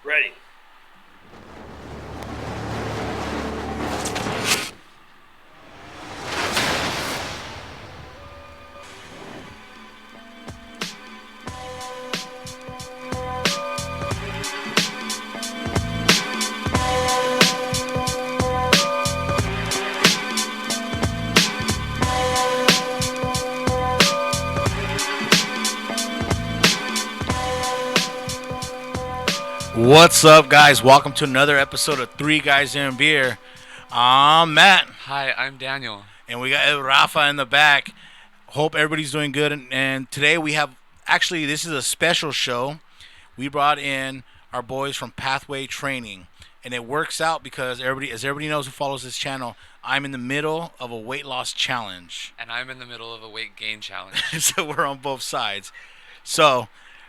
Ready. What's up, guys? Welcome to another episode of Three Guys in Beer. I'm Matt, Hi, I'm Daniel. and we got Rafa in the back. Hope everybody's doing good. And today we have this is a special show. We brought in our boys from Pathway Training, and it works out because as everybody knows who follows this channel, I'm in the middle of a weight loss challenge. And I'm in the middle of a weight gain challenge. So we're on both sides. So,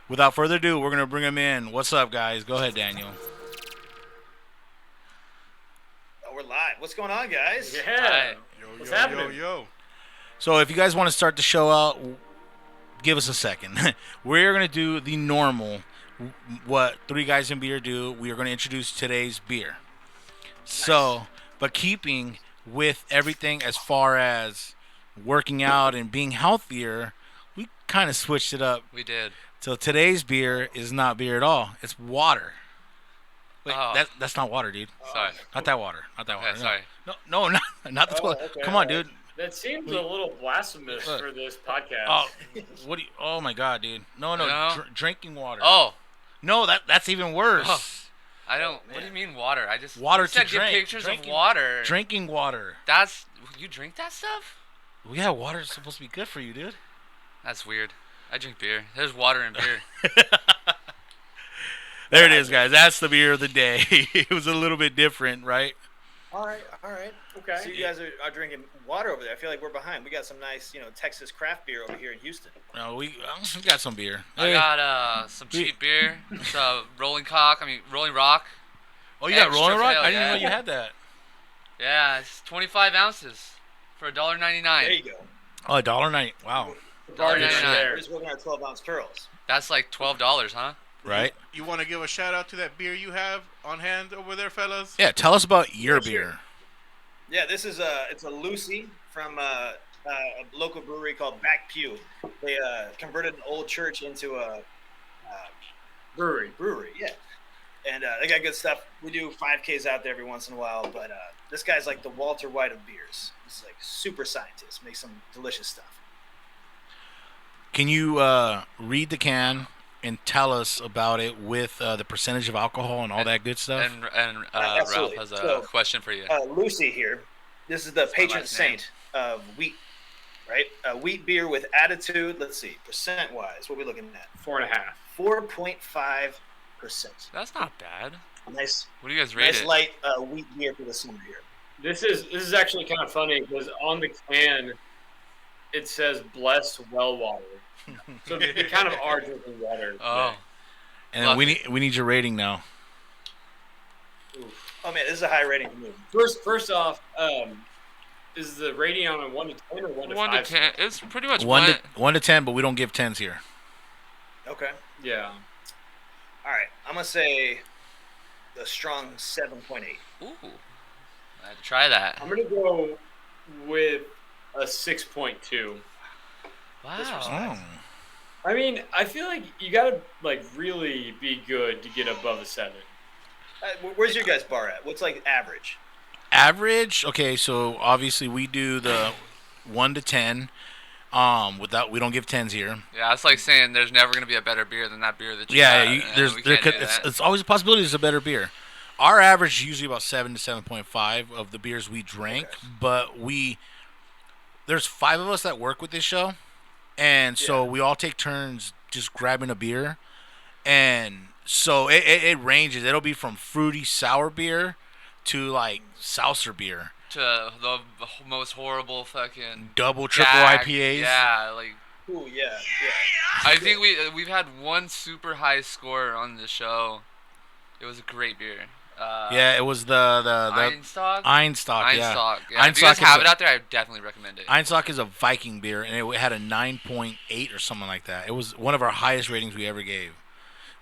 without further ado, we're gonna bring them in. What's up, guys? Go ahead, Daniel. Oh, we're live. What's going on, guys? Hi. Yeah. What's happening? So if you guys want to start the show out, give us a second. We're going to do the normal, what Three Guys in Beer do. We are going to introduce today's beer. So, but keeping with everything as far as working out and being healthier, we kind of switched it up. We did. So today's beer is not beer at all. It's water. Wait, Oh. that's not water, dude. Sorry. Not that water. Not that water. Okay, sorry. No, not the toilet. okay, Come on, alright. dude. That seems a little blasphemous Look. for this podcast. Oh, what do you? Oh my God, dude! No, No? drinking water. Oh. No, that's even worse. Oh. I don't. Oh, what do you man. mean water? I just Water you to said drink. Get pictures Drinking- of water. Drinking water. That's you drink that stuff? Well, yeah, water's supposed to be good for you, dude. That's weird. I drink beer. There's water in beer. There it is, guys. That's the beer of the day. It was a little bit different, right? All right. Okay. So you guys are drinking water over there. I feel like we're behind. We got some nice, Texas craft beer over here in Houston. No, we got some beer. I got some cheap beer. It's Rolling Rock. Oh, you got Extra Rolling Rock? Pale, I didn't know yeah. you had that. Yeah, it's 25 ounces for $1.99. There you go. Oh, $1.90. Wow. $1.99. We're just working on 12-ounce curls. That's like $12, huh? Right? You want to give a shout out to that beer you have on hand over there, fellas? Yeah. Tell us about your Yeah, sure. beer. Yeah, this is it's a Lucy from a local brewery called Back Pew. They converted an old church into a Brewery. brewery. Yeah, and they got good stuff. We do 5Ks out there every once in a while, but this guy's like the Walter White of beers. He's like super scientist, makes some delicious stuff. Can you read the can and tell us about it with the percentage of alcohol and all that good stuff? And Ralph absolutely. has a So, question for you. Lucy here. This is the That's my patron last name. saint of wheat, right? Wheat beer with attitude. Let's see, percent-wise, what are we looking at? 4.5. 4.5%. That's not bad. Nice, What do you guys rate nice it? light wheat beer for the summer here. This is actually kind of funny because on the can it says "blessed well water," so they kind of are drinking water. Oh, And then we need your rating now. Oh man, this is a high rating for me. First off, is the rating on a 1 to 10 or 1 to 1 to 5? 10. It's pretty much One to 10, but we don't give 10s here. Okay, Yeah. all right. I'm gonna say the strong 7.8. Ooh, I had to try that. I'm gonna go with a 6.2. Wow. Oh. I mean, I feel like you gotta like really be good to get above a 7. Where's your guys' bar at? What's like average? Average, okay, so obviously we do the 1 to 10. We don't give 10s here. Yeah, it's like saying there's never gonna be a better beer than that beer that you Yeah, had. We can't do that. it's always a possibility there's a better beer. Our average is usually about 7 to 7.5 of the beers we drink, Okay. but there's 5 of us that work with this show, and so we all take turns just grabbing a beer, and so it ranges. It'll be from fruity sour beer to like seltzer beer, To the most horrible fucking double, triple gag. IPAs. Yeah, like Ooh, yeah. I think we've had one super high score on the show. It was a great beer. Yeah, it was the Einstock. Einstock. Yeah, Einstock. Yeah. If you guys Einstock is have a- it out there, I definitely recommend it. Einstock is a Viking beer, and it had a 9.8 or something like that. It was one of our highest ratings we ever gave.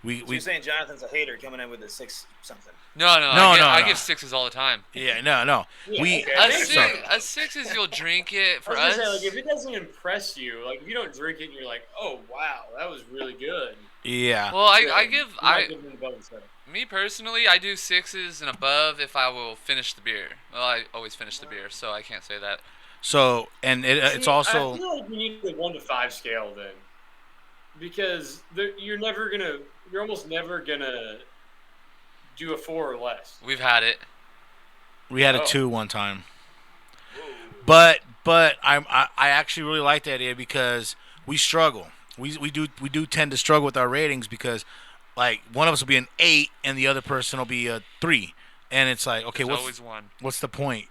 We So we you're saying Jonathan's a hater coming in with a 6 something? No, No, I no. give sixes all the time. yeah no Yeah, we okay. A Thank so six, you. a six is you'll drink it. I For was gonna say, us, like, if it doesn't impress you, like, if you don't drink it and you're like, oh wow, that was really good. yeah. well, I then give you might give them the bonus set. me personally, I do sixes and above if I will finish the beer. Well, I always finish the beer, so I can't say that. So and it's See, I also feel like you need the 1 to 5 scale then, because you're almost never gonna do a 4 or less. We've had it. we had a Oh. 2 one time. Whoa. But I actually really like that idea because we struggle. We do tend to struggle with our ratings because like one of us will be an 8 and the other person will be a 3, and it's like okay, There's always one. what's the point?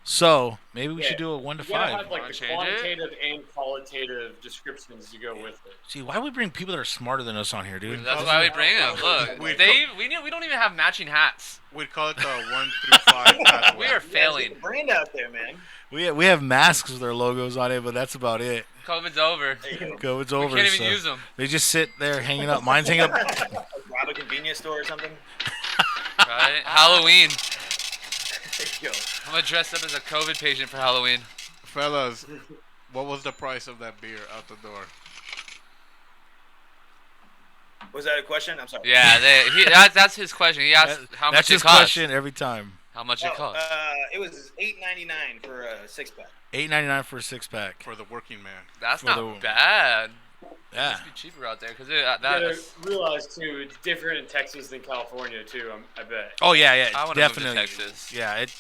So maybe we Yeah, should do a 1 to You gotta 5. have like Wanna the change it? quantitative and qualitative descriptions to go with it. See, why do we bring people that are smarter than us on here, dude? That's why we bring them. Look, We- we don't even have matching hats. We'd call it the 1 through 5 pathway. We are You guys get failing. the brand out there, man. We have masks with our logos on it, but that's about it. COVID's over. There you go. Go, it's We over. can't even so use them. they just sit there hanging up. Mine's hanging up. Rob a convenience store or something. Right? Halloween. There you go. I'm gonna dress up as a COVID patient for Halloween. Fellas, what was the price of that beer out the door? Was that a question? I'm sorry. Yeah, that's his question. He asked how That's much it his cost. question every time. How much Oh, it cost? it was $8.99 for a 6-pack. $8.99 for a 6-pack. For the working man. That's for not the- bad. Yeah. Must be cheaper out there because You gotta that's. realize too, it's different in Texas than California too. I bet. Oh yeah, I want definitely. to move to Texas. Yeah, it.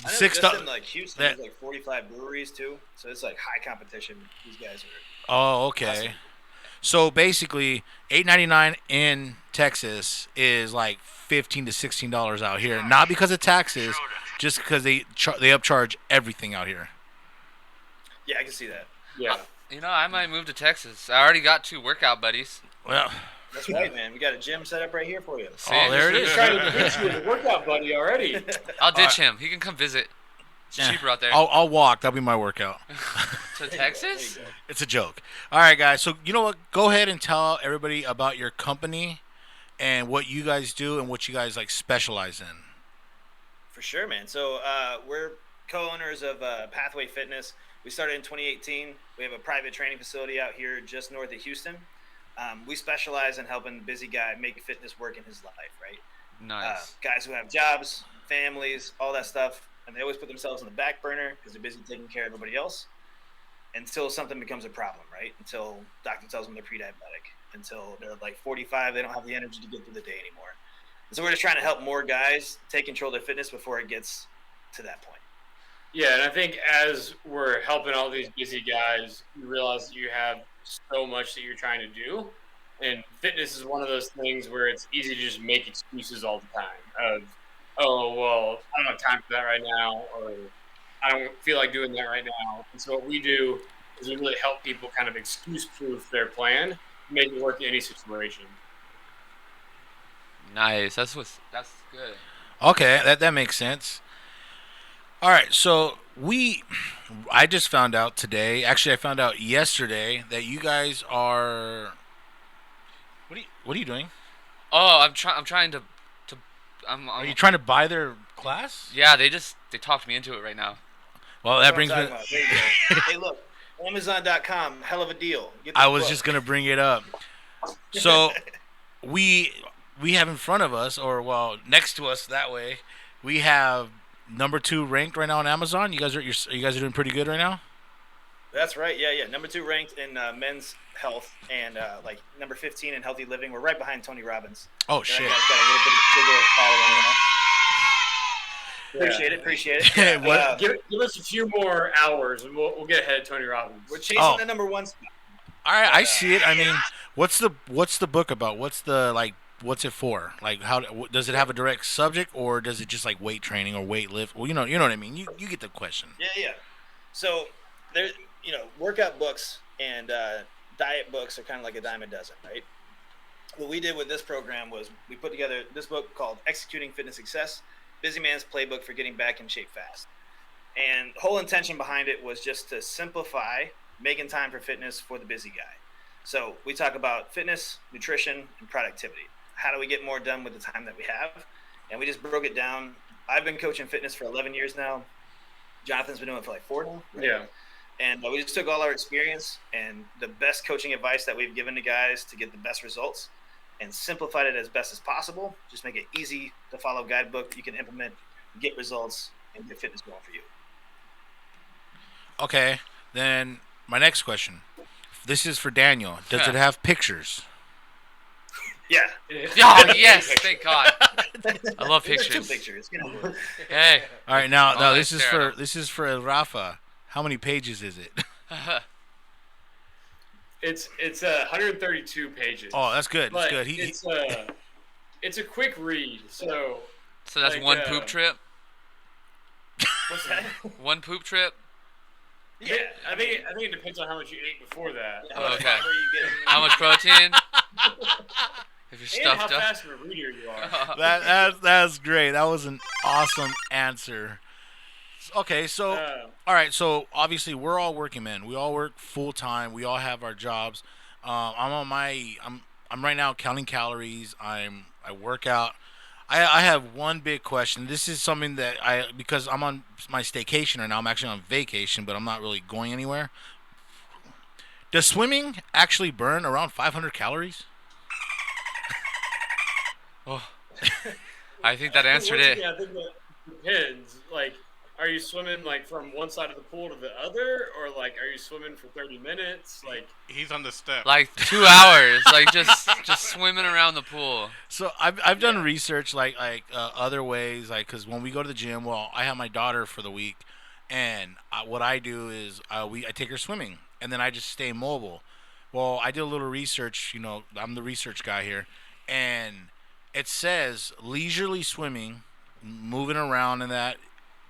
I know Six just in dollars. like Houston, that- there's like 45 breweries too, so it's like high competition. These guys are. Oh, okay. Awesome. So basically, $8.99 in Texas is like $15 to $16 out here. Not because of taxes, just because they upcharge everything out here. Yeah, I can see that. Yeah. You know, I might move to Texas. I already got 2 workout buddies. Well, That's right, man. We got a gym set up right here for you. See? Oh, there it He's is. trying to get you as a workout buddy already. I'll ditch him. He can come visit. It's Yeah. cheaper out there. I'll walk. That'll be my workout. To There Texas? you go. It's a joke. All right, guys. So you know what? Go ahead and tell everybody about your company and what you guys do and what you guys like specialize in. For sure, man. So we're co-owners of Pathway Fitness. We started in 2018. We have a private training facility out here just north of Houston. We specialize in helping the busy guy make fitness work in his life, right? Nice. Guys who have jobs, families, all that stuff, and they always put themselves on the back burner because they're busy taking care of everybody else until something becomes a problem, right? Until doctor tells them they're pre-diabetic, until they're like 45, they don't have the energy to get through the day anymore. And so we're just trying to help more guys take control of their fitness before it gets to that point. Yeah, and I think as we're helping all these busy guys, you realize that you have so much that you're trying to do. And fitness is one of those things where it's easy to just make excuses all the time of, oh, well, I don't have time for that right now, or I don't feel like doing that right now. And so what we do is we really help people kind of excuse-proof their plan, make it work in any situation. Nice. That's good. Okay, that makes sense. All right, so I just found out today. Actually, I found out yesterday that you guys are. What are you doing? Oh, I'm trying to. Are you trying to buy their class? Yeah, they talked me into it right now. Well, that brings me. That's what I'm talking about. There you go. Hey, look, Amazon.com, hell of a deal. Get I this was book. just gonna bring it up. So we have in front of us, or well, next to us that way, we have number 2 ranked right now on Amazon. You guys are doing pretty good right now. That's right. Yeah. Number 2 ranked in men's health and like number 15 in healthy living. We're right behind Tony Robbins. Oh That shit! guy's got a little bit of bigger following, you know? Appreciate it. What- Give us a few more hours, and we'll get ahead of Tony Robbins. We're chasing Oh. the number 1 spot. All right, I see it. I mean, what's the book about? What's it for? Like, does it have a direct subject, or does it just like weight training or weight lift? Well, you know what I mean. You get the question. Yeah. So there, workout books and diet books are kind of like a dime a dozen, right? What we did with this program was we put together this book called Executing Fitness Success, Busy Man's Playbook for Getting Back in Shape Fast. And the whole intention behind it was just to simplify making time for fitness for the busy guy. So we talk about fitness, nutrition, and productivity. How do we get more done with the time that we have? And we just broke it down. I've been coaching fitness for 11 years now. Jonathan's been doing it for like 4 now. Right? Yeah. And we just took all our experience and the best coaching advice that we've given to guys to get the best results and simplified it as best as possible. Just make it easy to follow guidebook you can implement, get results, and get fitness going for you. Okay, then my next question. This is for Daniel. Does it have pictures? Yeah. Oh, yes, thank God. I love There's pictures. 2 pictures. You know. Hey. All right, now Oh, this is fair for Rafa. How many pages is it? It's 132 pages. Oh, that's good. That's But good. it's a quick read. So that's like, one poop trip? what's that? One poop trip? Yeah, I think it depends on how much you ate before that. How much Okay. fiber you getting? How much protein? If you're And how stuffed up. fast of a reader you are. That's great. That was an awesome answer. Okay, so all right, so obviously we're all working men. We all work full time. We all have our jobs. I'm right now counting calories. I work out. I have one big question. This is something that because I'm on my staycation right now. I'm actually on vacation, but I'm not really going anywhere. Does swimming actually burn around 500 calories? Oh. I think that answered Once it. again, I think that depends. Like, are you swimming like from one side of the pool to the other, or like are you swimming for 30 minutes? Like, He's on the step. Like 2 hours, like just swimming around the pool. So I've done research like other ways, like because when we go to the gym, well, I have my daughter for the week, and what I do is I take her swimming, and then I just stay mobile. Well, I did a little research. You know, I'm the research guy here, and it says leisurely swimming, moving around, and that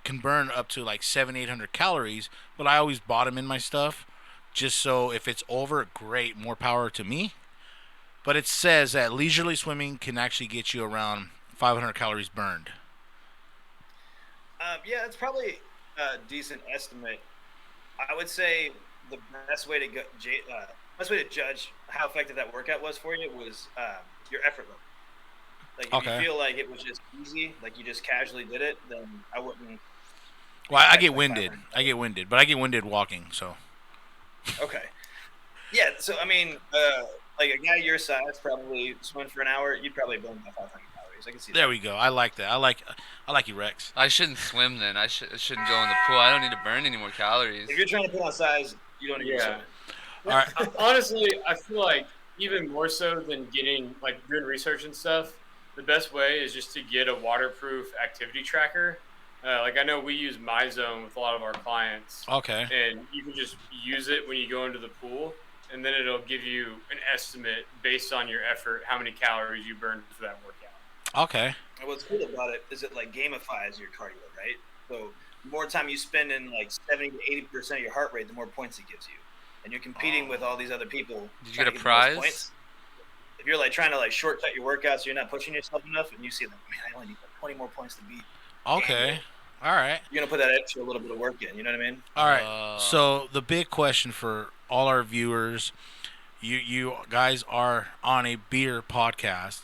can burn up to like 700-800 calories. But I always bottom in my stuff, just so if it's over, great, more power to me. But it says that leisurely swimming can actually get you around 500 calories burned. Yeah, it's probably a decent estimate. I would say the best way to best way to judge how effective that workout was for you was your effort level. Like if Okay. you feel like it was just easy, like you just casually did it, then I wouldn't. Well, I expect get like winded. 500. I get winded, but I get winded walking. So Okay. Yeah. So I mean, like a guy your size, probably swimming for an hour, you'd probably burn about 500 calories. I can see there that. we go. I like that. I like you, Rex. I shouldn't swim then. I shouldn't go in the pool. I don't need to burn any more calories. If you're trying to put on size, you don't need to Yeah. swim. All right. honestly, I feel like even more so than getting like doing research and stuff, the best way is just to get a waterproof activity tracker. Like I know we use MyZone with a lot of our clients, Okay. and you can just use it when you go into the pool, and then it'll give you an estimate based on your effort, how many calories you burned for that workout. Okay. And what's cool about it is it like gamifies your cardio, right? So the more time you spend in like 70 to 80% of your heart rate, the more points it gives you. And you're competing with all these other people. Did you trying get to a the most prize? Points. If you're like trying to like shortcut your workouts, you're not pushing yourself enough, and you see like, man, I only need like 20 more points to beat. Okay. All right. You're gonna put that extra little bit of work in. You know what I mean? All right. So the big question for all our viewers, you guys are on a beer podcast.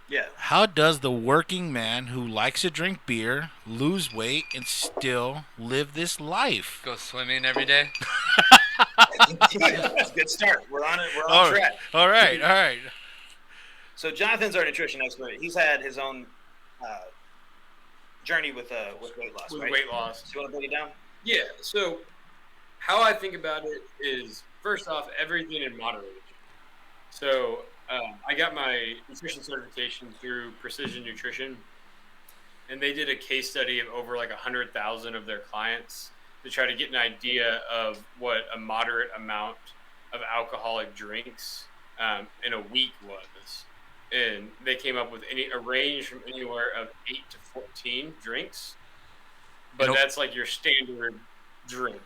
Yeah. How does the working man who likes to drink beer lose weight and still live this life? Go swimming every day. That's a good start. We're on it. We're on All track. right. All right. All right. So Jonathan's our nutrition expert. He's had his own journey with weight loss, With right? weight loss. So you want to break it down? Yeah. So how I think about it is, first off, everything in moderation. So I got my nutrition certification through Precision Nutrition, and they did a case study of over like 100,000 of their clients to try to get an idea of what a moderate amount of alcoholic drinks in a week was. And they came up with a range from anywhere of 8 to 14 drinks, but Nope. that's like your standard drink.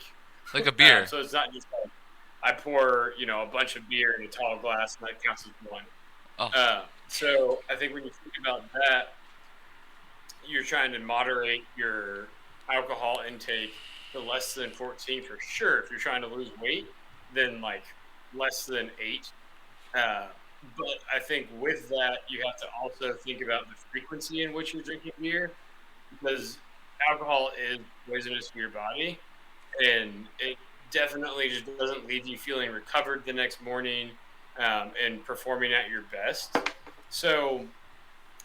Like a beer. So it's not just like I pour, a bunch of beer in a tall glass and that counts as one. Oh. So I think when you think about that, you're trying to moderate your alcohol intake to less than 14 for sure. If you're trying to lose weight, then like less than 8. But I think with that, you have to also think about the frequency in which you're drinking beer, because alcohol is poisonous to your body, and it definitely just doesn't leave you feeling recovered the next morning, and performing at your best. So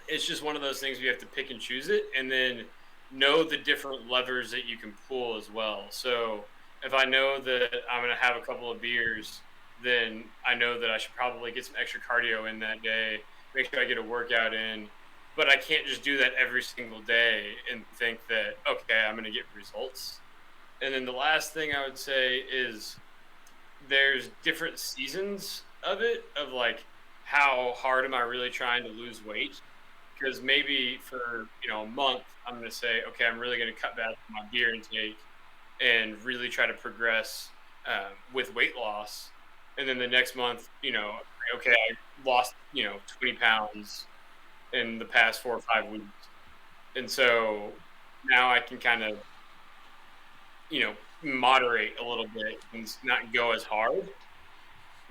it's just one of those things we have to pick and choose it, and then know the different levers that you can pull as well. So if I know that I'm going to have a couple of beers, then I know that I should probably get some extra cardio in that day, make sure I get a workout in. But I can't just do that every single day and think that, okay, I'm going to get results. And then the last thing I would say is there's different seasons of it, of like, how hard am I really trying to lose weight? Because maybe for a month, I'm going to say, okay, I'm really going to cut back on my beer intake and really try to progress with weight loss. And then the next month, okay, I lost 20 pounds in the past 4 or 5 weeks, and so now I can kind of moderate a little bit and not go as hard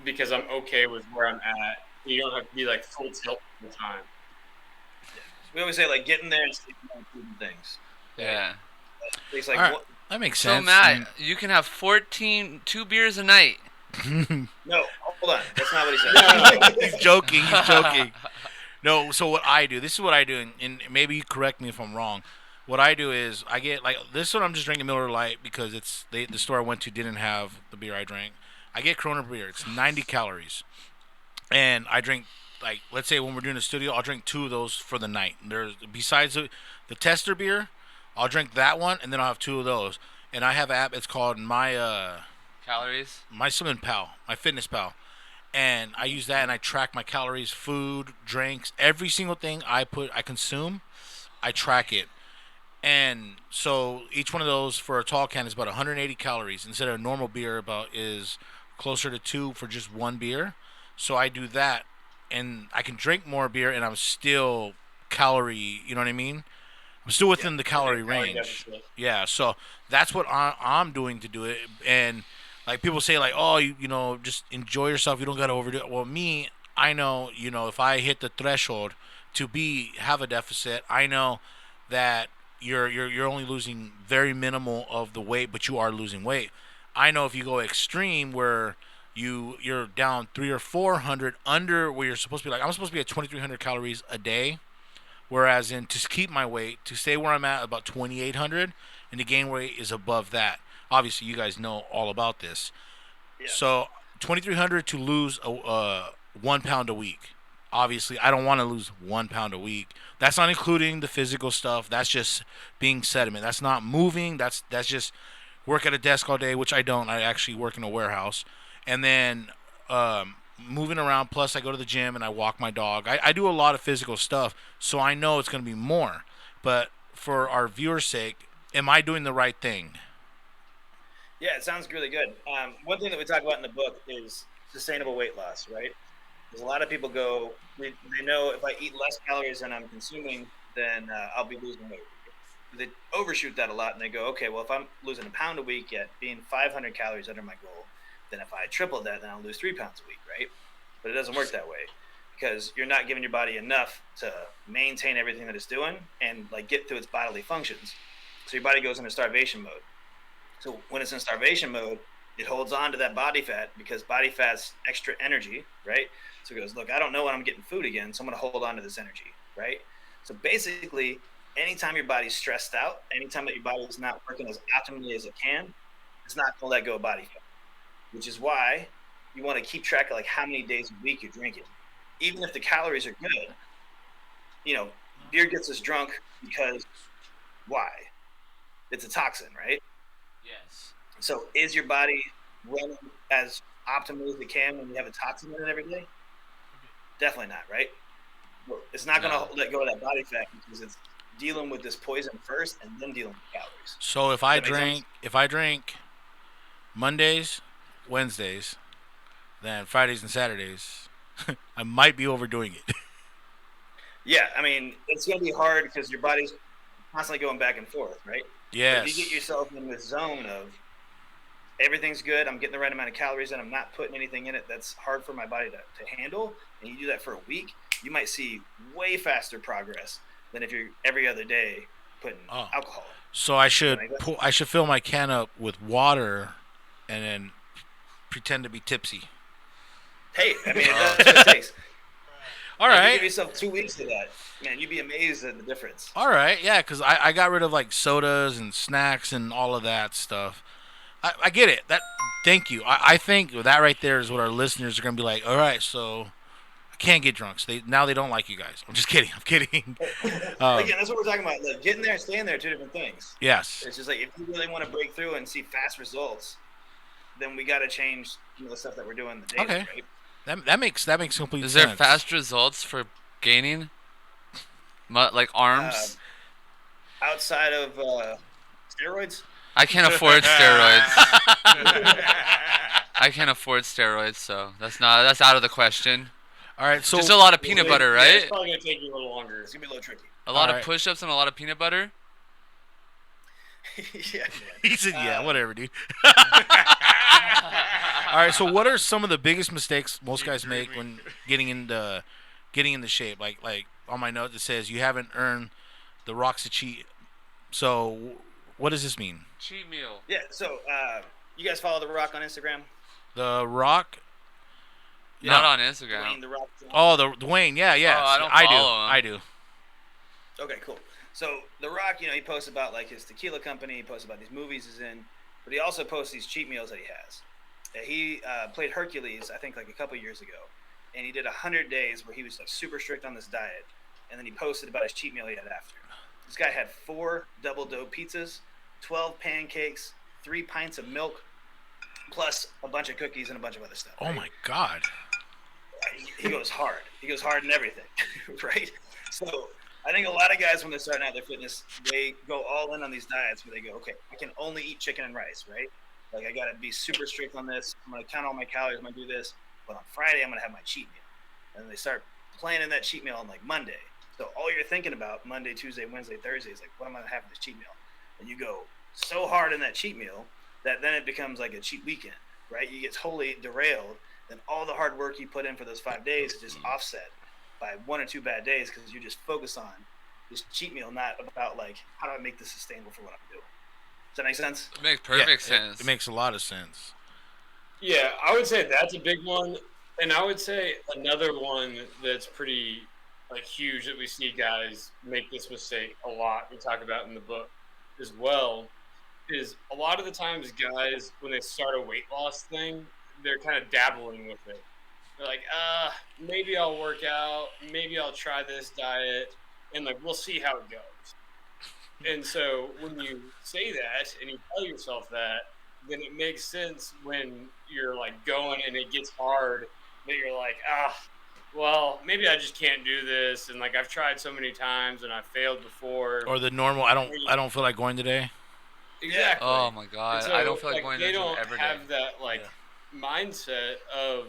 because I'm okay with where I'm at. You don't have to be like full tilt all the time. We always say like get in there and stick on things. Yeah. At least like All right. That makes So sense. Matt, you can have 2 beers a night. no, hold on, that's not what he said. He's joking. He's joking. No, so what I do, this is what I do, and maybe you correct me if I'm wrong. What I do is I get like this one. I'm just drinking Miller Lite because the store I went to didn't have the beer I drank. I get Corona beer. It's 90 calories, and I drink like let's say when we're doing a studio, I'll drink 2 of those for the night. There's besides the tester beer, I'll drink that one, and then I'll have 2 of those. And I have an app. It's called Calories? my Slimming Pal, my Fitness Pal. And I use that and I track my calories, food, drinks, every single thing I consume, I track it. And so each one of those for a tall can is about 180 calories instead of a normal beer is closer to 2 for just one beer. So I do that and I can drink more beer and I'm still calorie, you know what I mean? I'm still within the calorie range. Deficit. Yeah, so that's what I'm doing to do it. And like people say, like, oh, just enjoy yourself. You don't gotta overdo it. Well, me, I know, if I hit the threshold to have a deficit, I know that you're only losing very minimal of the weight, but you are losing weight. I know if you go extreme where you're down 300 or 400 under where you're supposed to be, like I'm supposed to be at 2,300 calories a day. Whereas to keep my weight, to stay where I'm at about 2,800, and to gain weight is above that. Obviously, you guys know all about this. Yeah. So 2,300 to lose 1 pound a week. Obviously, I don't want to lose 1 pound a week. That's not including the physical stuff. That's just being sediment. That's not moving. That's just work at a desk all day, which I don't. I actually work in a warehouse. And then moving around, plus I go to the gym and I walk my dog. I do a lot of physical stuff, so I know it's going to be more. But for our viewers' sake, am I doing the right thing? Yeah, it sounds really good. One thing that we talk about in the book is sustainable weight loss, right? Because a lot of people they know if I eat less calories than I'm consuming, then I'll be losing weight. They overshoot that a lot, and they go, okay, well, if I'm losing a pound a week yet being 500 calories under my goal, then if I triple that, then I'll lose 3 pounds a week, right? But it doesn't work that way because you're not giving your body enough to maintain everything that it's doing and like get through its bodily functions. So your body goes into starvation mode. So when it's in starvation mode, it holds on to that body fat because body fat's extra energy, right? So it goes, look, I don't know when I'm getting food again, so I'm going to hold on to this energy, right? So basically, anytime your body's stressed out, anytime that your body is not working as optimally as it can, it's not going to let go of body fat. Which is why you want to keep track of like how many days a week you're drinking. Even if the calories are good, beer gets us drunk because why? It's a toxin, right? Yes. So is your body running as optimally as it can when you have a toxin in it every day? Definitely not, right? Well, it's not going to let go of that body fat because it's dealing with this poison first and then dealing with calories. So if I drink Mondays, Wednesdays, then Fridays and Saturdays, I might be overdoing it. Yeah, I mean, it's going to be hard because your body's constantly going back and forth, right? Yes. If you get yourself in this zone of everything's good. I'm getting the right amount of calories in. I'm not putting anything in it that's hard for my body to handle. And you do that for a week, you might see way faster progress than if you're every other day putting alcohol in. So I should fill my can up with water, and then pretend to be tipsy. Hey, I mean, that's what it takes. All right. You give yourself 2 weeks of that, man. You'd be amazed at the difference. All right, yeah, because I got rid of like sodas and snacks and all of that stuff. I get it. Thank you. I think that right there is what our listeners are gonna be like. All right, so I can't get drunk. So now they don't like you guys. I'm just kidding. I'm kidding. Again, that's what we're talking about. Like, getting there and staying there are two different things. Yes. It's just like if you really want to break through and see fast results, then we got to change some of the stuff that we're doing the daily, Okay. right? That makes complete sense. Is there fast results for gaining, like arms? Outside of steroids? I can't afford steroids. I can't afford steroids, so that's out of the question. All right, so just a lot of peanut butter, right? It's probably gonna take you a little longer. It's gonna be a little tricky. A lot of push-ups and a lot of peanut butter. Yeah. He said, "Yeah, whatever, dude." All right, so what are some of the biggest mistakes most guys make when getting into shape? Like on my note it says you haven't earned the Rock's to cheat. So what does this mean? Cheat meal. Yeah. So you guys follow The Rock on Instagram? The Rock? Not on Instagram. Dwayne The Rock. Oh, the Dwayne. Yeah. Oh, I don't follow him. I do. Okay, cool. So The Rock, he posts about like his tequila company. He posts about these movies he's in, but he also posts these cheat meals that he has. He played Hercules, I think, like a couple years ago, and he did 100 days where he was like super strict on this diet, and then he posted about his cheat meal he had after. This guy had 4 double dough pizzas, 12 pancakes, 3 pints of milk, plus a bunch of cookies and a bunch of other stuff. Oh right? my God. He goes hard. He goes hard in everything, right? So I think a lot of guys, when they're starting out their fitness, they go all in on these diets where they go, okay, I can only eat chicken and rice, right? Like, I got to be super strict on this. I'm going to count all my calories. I'm going to do this. But on Friday, I'm going to have my cheat meal. And then they start planning that cheat meal on, like, Monday. So all you're thinking about Monday, Tuesday, Wednesday, Thursday is, like, what am I going to have for this cheat meal? And you go so hard in that cheat meal that then it becomes like a cheat weekend, right? You get totally derailed. Then all the hard work you put in for those 5 days is just offset by 1 or 2 bad days because you just focus on this cheat meal, not about, like, how do I make this sustainable for what I'm doing. Does that make sense? It makes perfect sense. It makes a lot of sense. Yeah, I would say that's a big one, and I would say another one that's pretty like huge that we see guys make this mistake a lot. We talk about in the book as well. Is a lot of the times guys, when they start a weight loss thing, they're kind of dabbling with it. They're like, maybe I'll work out, maybe I'll try this diet, and like we'll see how it goes. And so when you say that and you tell yourself that, then it makes sense when you're like going and it gets hard that you're like, well, maybe I just can't do this, and like I've tried so many times and I've failed before. Or the normal, I don't feel like going today. Exactly. Oh my God, so, I don't feel like going to the they gym don't every day. have that mindset of,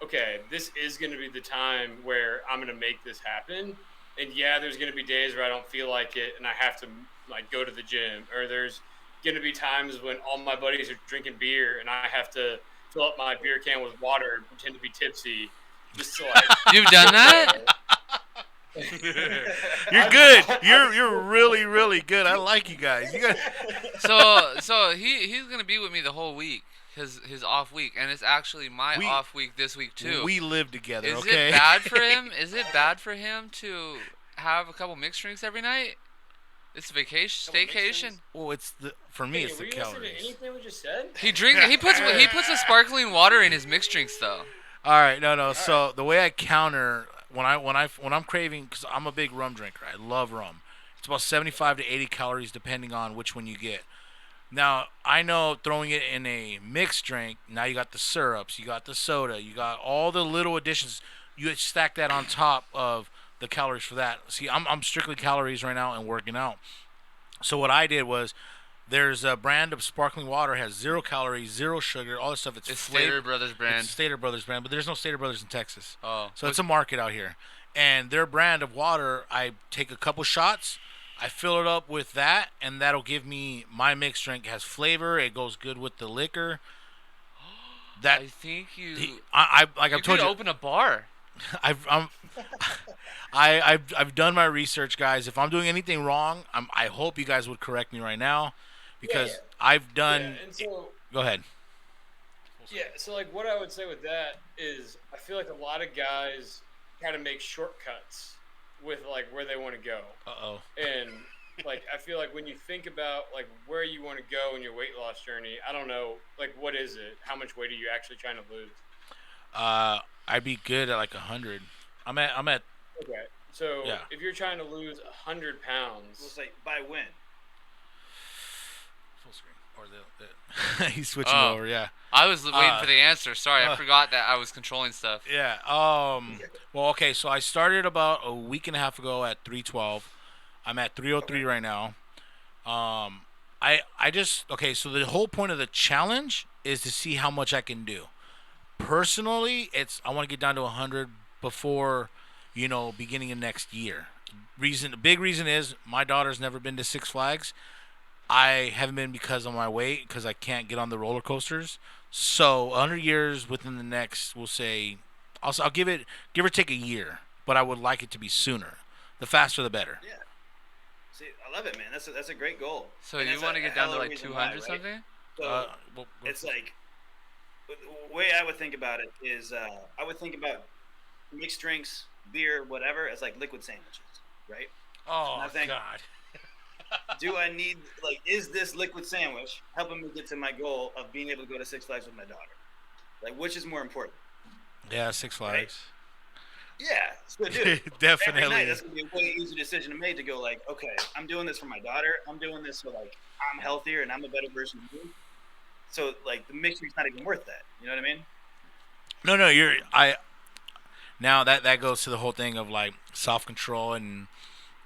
okay, this is going to be the time where I'm going to make this happen. And yeah, there's going to be days where I don't feel like it and I have to like go to the gym, or there's going to be times when all my buddies are drinking beer and I have to fill up my beer can with water and pretend to be tipsy just to like. You've done that? You're good. You're really, really good. I like you guys. You guys. So he's gonna be with me the whole week, his off week, and it's actually my off week this week too. We live together. Is okay. it bad for him? Is it bad for him to have a couple mixed drinks every night? It's vacation, staycation. Well, for me, it's the calories. Were you listening to anything we just said? He puts a sparkling water in his mixed drinks though. All right, no. So the way I counter when I'm craving, because I'm a big rum drinker. I love rum. It's about 75 to 80 calories depending on which one you get. Now I know throwing it in a mixed drink. Now you got the syrups, you got the soda, you got all the little additions. You stack that on top of the calories for that. See, I'm strictly calories right now and working out. So what I did was, there's a brand of sparkling water, has 0 calories, 0 sugar, all this stuff. It's Stater Brothers brand. It's Stater Brothers brand, but there's no Stater Brothers in Texas. Oh. So it's a market out here. And their brand of water, I take a couple shots, I fill it up with that, and that'll give me my mixed drink. Has flavor. It goes good with the liquor. That I think like you I've told could you, open a bar. I've I've done my research, guys. If I'm doing anything wrong, I hope you guys would correct me right now, because Yeah. I've Yeah, done. and so Go ahead. yeah, so like what I would say with that is I feel like a lot of guys kind of make shortcuts with like where they want to go. Uh-oh. And like I feel like when you think about like where you want to go in your weight loss journey, I don't know, like what is it? How much weight are you actually trying to lose? I'd be good at like 100. I'm at Okay. So Yeah. if you're trying to lose 100 We'll pounds, say by when. full screen, or the he's switching Oh. over. Yeah. I was waiting Uh, for the answer. Sorry, I forgot that I was controlling stuff. Yeah. Well, okay. So I started about a week and a half ago at 312. I'm at 303 right now. I just okay. So the whole point of the challenge is to see how much I can do. Personally, I want to get down to 100 before, beginning of next year. The big reason is my daughter's never been to Six Flags. I haven't been because of my weight, because I can't get on the roller coasters. So 100 years within the next, we'll say, I'll give or take a year, but I would like it to be sooner. The faster, the better. Yeah. See, I love it, man. That's a great goal. So And you that's want to a get down hell to of a like reason 200 why, right? something? So Well, it's like the way I would think about it is I would think about mixed drinks, beer, whatever, as like liquid sandwiches, right? oh I think- God. Do I need is this liquid sandwich helping me get to my goal of being able to go to Six Flags with my daughter? Like, which is more important? Yeah, Six Flags. Yeah, so dude, every night Definitely. that's gonna be a way easier decision to make to go like, okay, I'm doing this for my daughter. I'm doing this so like I'm healthier and I'm a better version of me. So like the mixed drink's not even worth that. You know what I mean? No, now that goes to the whole thing of like self control and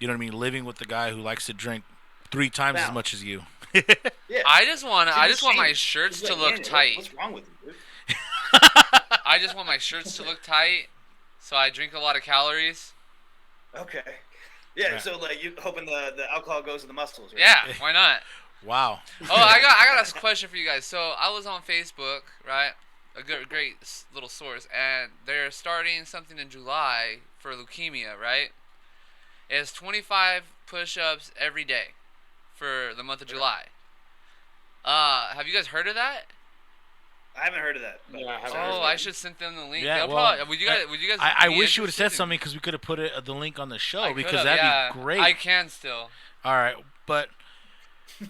living with the guy who likes to drink 3 times as Now. much as you. Yeah. I just want my She's shirts like, to look "Daniel, tight. What's wrong with you, dude? I just want my shirts to look tight, so I drink a lot of calories. Okay. Yeah, Yeah. so like you hoping the alcohol goes to the muscles, right? Yeah, why not? Wow. Oh, I got a question for you guys. So I was on Facebook, right? A great little source, and they're starting something in July for leukemia, right? It's 25 push-ups every day for the month of July. Have you guys heard of that? I haven't heard of that. but- No, I haven't heard Oh, of I that. should send them the link. Yeah, They'll well, probably, would you guys I be wish you would have said interested in- something, because we could have put the link on the show, I because could've, that'd yeah. be great. I can still. All right, but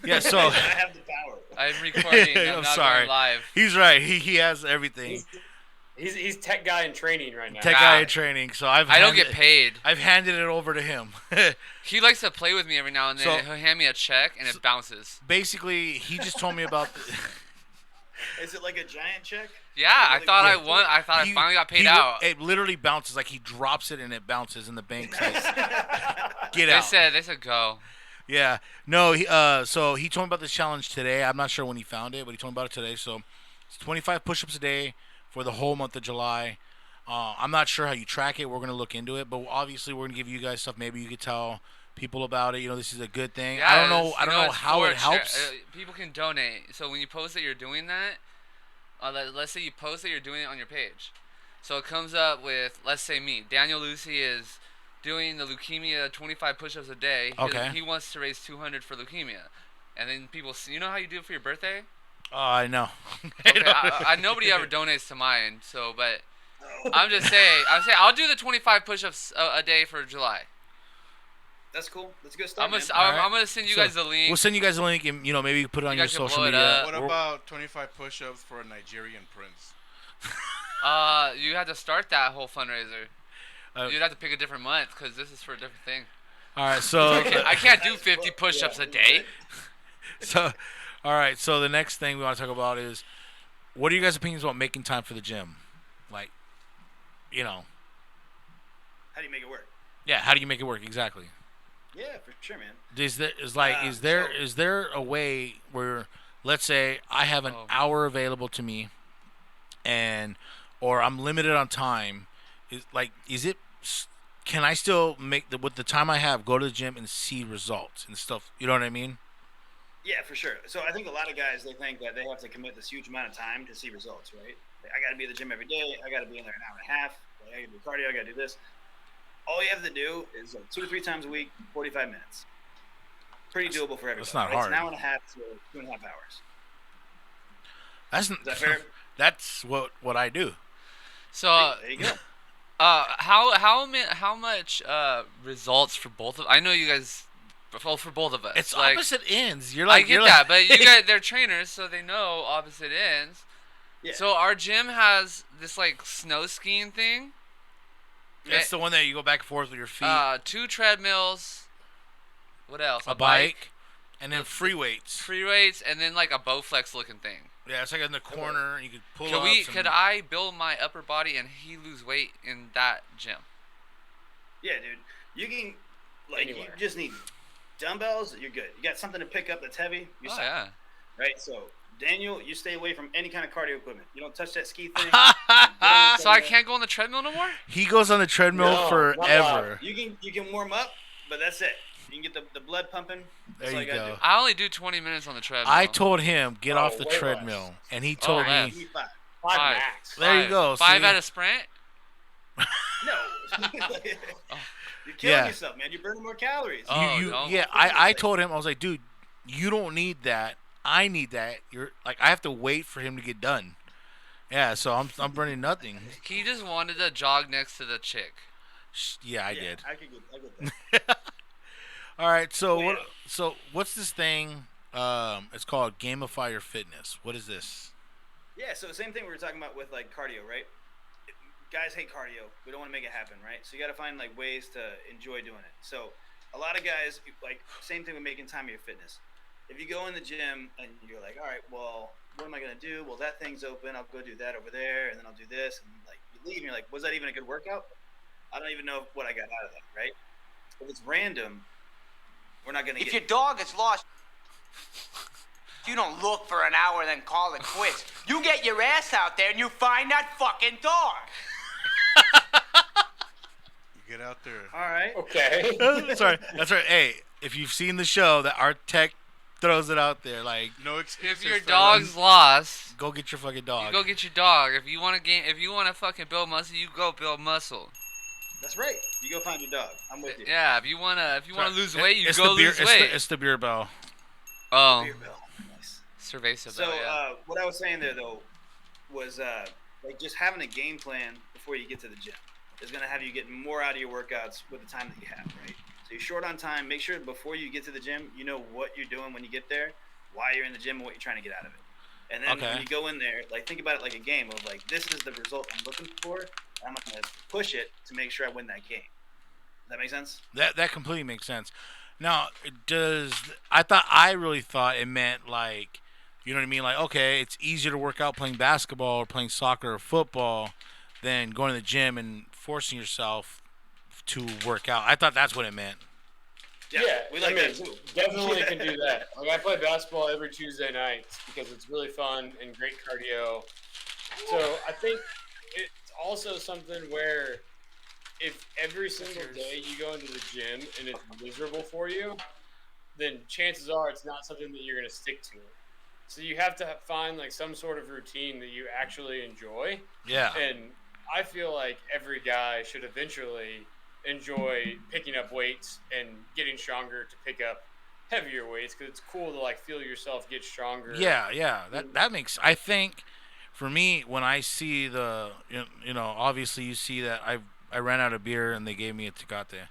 yeah. So I have the power. I'm recording. I'm I'm not sorry. going live. he's right. He has everything. He's tech guy in training right now. Tech guy in training. So I don't get paid. I've handed it over to him. He likes to play with me every now and then. So- He'll hand me a check and it bounces. Basically, he just told me about. Is it like a giant check? Yeah, I thought I won. I thought I He- finally got paid he- out. It literally bounces, like he drops it and it bounces, and the bank says, "Get They out." said go. Yeah. No. So he told me about this challenge today. I'm not sure when he found it, but he told me about it today. So it's 25 push-ups a day for the whole month of July. I'm not sure how you track it. We're gonna look into it, but obviously we're gonna give you guys stuff. Maybe you could tell people about it. This is a good thing. I don't know. I don't know it's how for it helps. People can donate. So when you post that you're doing that, let's say you post that you're doing it on your page. So it comes up with, let's say me, Daniel Lucy is doing the leukemia 25 push-ups a day. Okay. He wants to raise 200 for leukemia, and then people see. You know how you do it for your birthday? I know. Okay, nobody ever donates to mine. So, but I'm just saying. I'll do the 25 push-ups a day for July. That's cool. That's a good stuff. I'm gonna send you So, guys the link. We'll send you guys a link, and maybe you put it on You your guys can social blow it media. up. What We're- about 25 push-ups for a Nigerian prince? You have to start that whole fundraiser. Uh, You'd have to pick a different month because this is for a different thing. All right. So I can't do 50 push-ups a day. All right. So the next thing we want to talk about is, what are you guys' opinions about making time for the gym? Like, How do you make it work? yeah. How do you make it work exactly? Yeah, for sure, man. Is So- there a way where, let's say I have an Oh. hour available to me, or I'm limited on time, is it can I still make with the time I have go to the gym and see results and stuff? You know what I mean? Yeah, for sure. So I think a lot of guys, they think that they have to commit this huge amount of time to see results, right? Like, I got to be at the gym every day. I got to be in there an hour and a half. Like, I got to do cardio. I got to do this. All you have to do is like 2 to 3 times a week, 45 minutes. Pretty doable for everybody. That's not right? hard. It's an hour and a half to 2.5 hours. That's Is that fair? That's what I do. So, There you go. how much results for both of? I know you guys, well, for both of us. It's like, opposite ends. You're I like get you're that, like, but you guys, they're trainers, so they know opposite ends. Yeah. So our gym has this like snow skiing thing. it's the one that you go back and forth with your feet. 2 treadmills. What else? A bike, and then free weights. Free weights, and then like a Bowflex looking thing. Yeah, it's like in the corner. You could pull Could ups. could I build my upper body and he lose weight in that gym? Yeah, dude. You can, like, Anywhere. you just need dumbbells. You're good. You got something to pick up that's heavy. You're Oh set. yeah. Right? So, Daniel, you stay away from any kind of cardio equipment. You don't touch that ski thing. So I can't go on the treadmill no more? He goes on the treadmill No, forever. You can warm up, but that's it. You can get the blood pumping. That's There all you gotta go. I only do 20 minutes on the treadmill. I told him get off the way less. treadmill, and he told yeah. me, do. You need 5. 5 Five. max. There you go, 5 see? at a sprint? No. You're killing Yeah. yourself, man. You're burning more calories. Oh, you, no. yeah. I told him, I was like, dude, you don't need that. I need that. You're like, I have to wait for him to get done. Yeah, so I'm burning nothing. He just wanted to jog next to the chick. Yeah, I Yeah, did. I get that. All right, so Well, what? yeah. So what's this thing? It's called Gamify Your Fitness. What is this? Yeah, so same thing we were talking about with like cardio, right? Guys hate cardio. We don't want to make it happen, right? So you got to find like ways to enjoy doing it. So a lot of guys like same thing with making time of your fitness. If you go in the gym and you're like, all right, well, what am I gonna do? Well, that thing's open. I'll go do that over there, and then I'll do this, and like you leave, and you're like, was that even a good workout? I don't even know what I got out of that, right? If it's random, we're not gonna If get. your dog is lost, you don't look for an hour and then call it quits. You get your ass out there and you find that fucking dog. You get out there. All right. Okay. Sorry, that's right. Hey, if you've seen the show, that our tech throws it out there, like, No excuses. If your fellas. dog's lost, go get your fucking you dog. go get your dog. If you want to fucking build muscle, you go build muscle. That's right. You go find your dog. I'm with you. Yeah, if you wanna lose weight, you It's go the beer, lose weight. It's the beer bell. Oh, Beer bell. Nice. cerveza So bell, yeah. what I was saying there though was like just having a game plan before you get to the gym is going to have you get more out of your workouts with the time that you have, right? So you're short on time. Make sure before you get to the gym, you know what you're doing when you get there, why you're in the gym, and what you're trying to get out of it. And then Okay. when you go in there, like think about it like a game of like this is the result I'm looking for. And I'm going to push it to make sure I win that game. Does that make sense? That completely makes sense. Now, I really thought it meant like, you know what I mean? Like, okay, it's easier to work out playing basketball or playing soccer or football than going to the gym and forcing yourself to work out. I thought that's what it meant. Yeah, we like that too. Definitely can do that. Like I play basketball every Tuesday night because it's really fun and great cardio. So I think it's also something where if every single day you go into the gym and it's miserable for you, then chances are it's not something that you're going to stick to. So you have to find like some sort of routine that you actually enjoy. Yeah. And I feel like every guy should eventually enjoy picking up weights and getting stronger to pick up heavier weights because it's cool to like feel yourself get stronger. Yeah. That makes. I think for me, when I see obviously you see that I ran out of beer and they gave me a Tecate.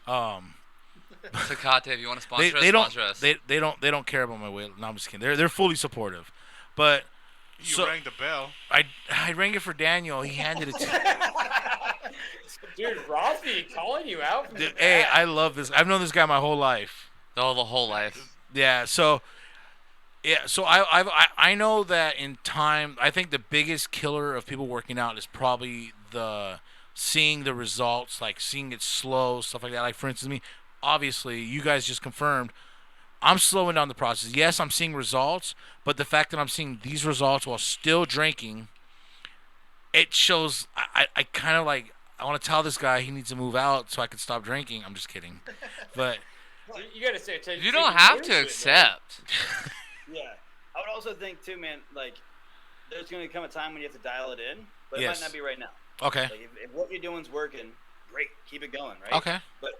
Tecate, if you want to They, sponsor us, they don't sponsor us. they don't care about my weight. No, I'm just kidding. They're fully supportive, but You rang the bell. I rang it for Daniel. He handed it to me. Dude, Rafi calling you out from Dude, the hey, back. I love this. I've known this guy my whole life. The whole life. Yeah, so I know that in time, I think the biggest killer of people working out is probably the seeing the results, like seeing it slow, stuff like that. Like for instance, me, obviously, you guys just confirmed I'm slowing down the process. Yes, I'm seeing results, but the fact that I'm seeing these results while still drinking, it shows I kind of like I want to tell this guy he needs to move out so I can stop drinking. I'm just kidding, but You gotta say, You don't have to accept. Yeah, I would also think too, man. Like, there's going to come a time when you have to dial it in, but it Yes. might not be right now. okay, Like, if what you're doing's working, great, keep it going, right? okay, But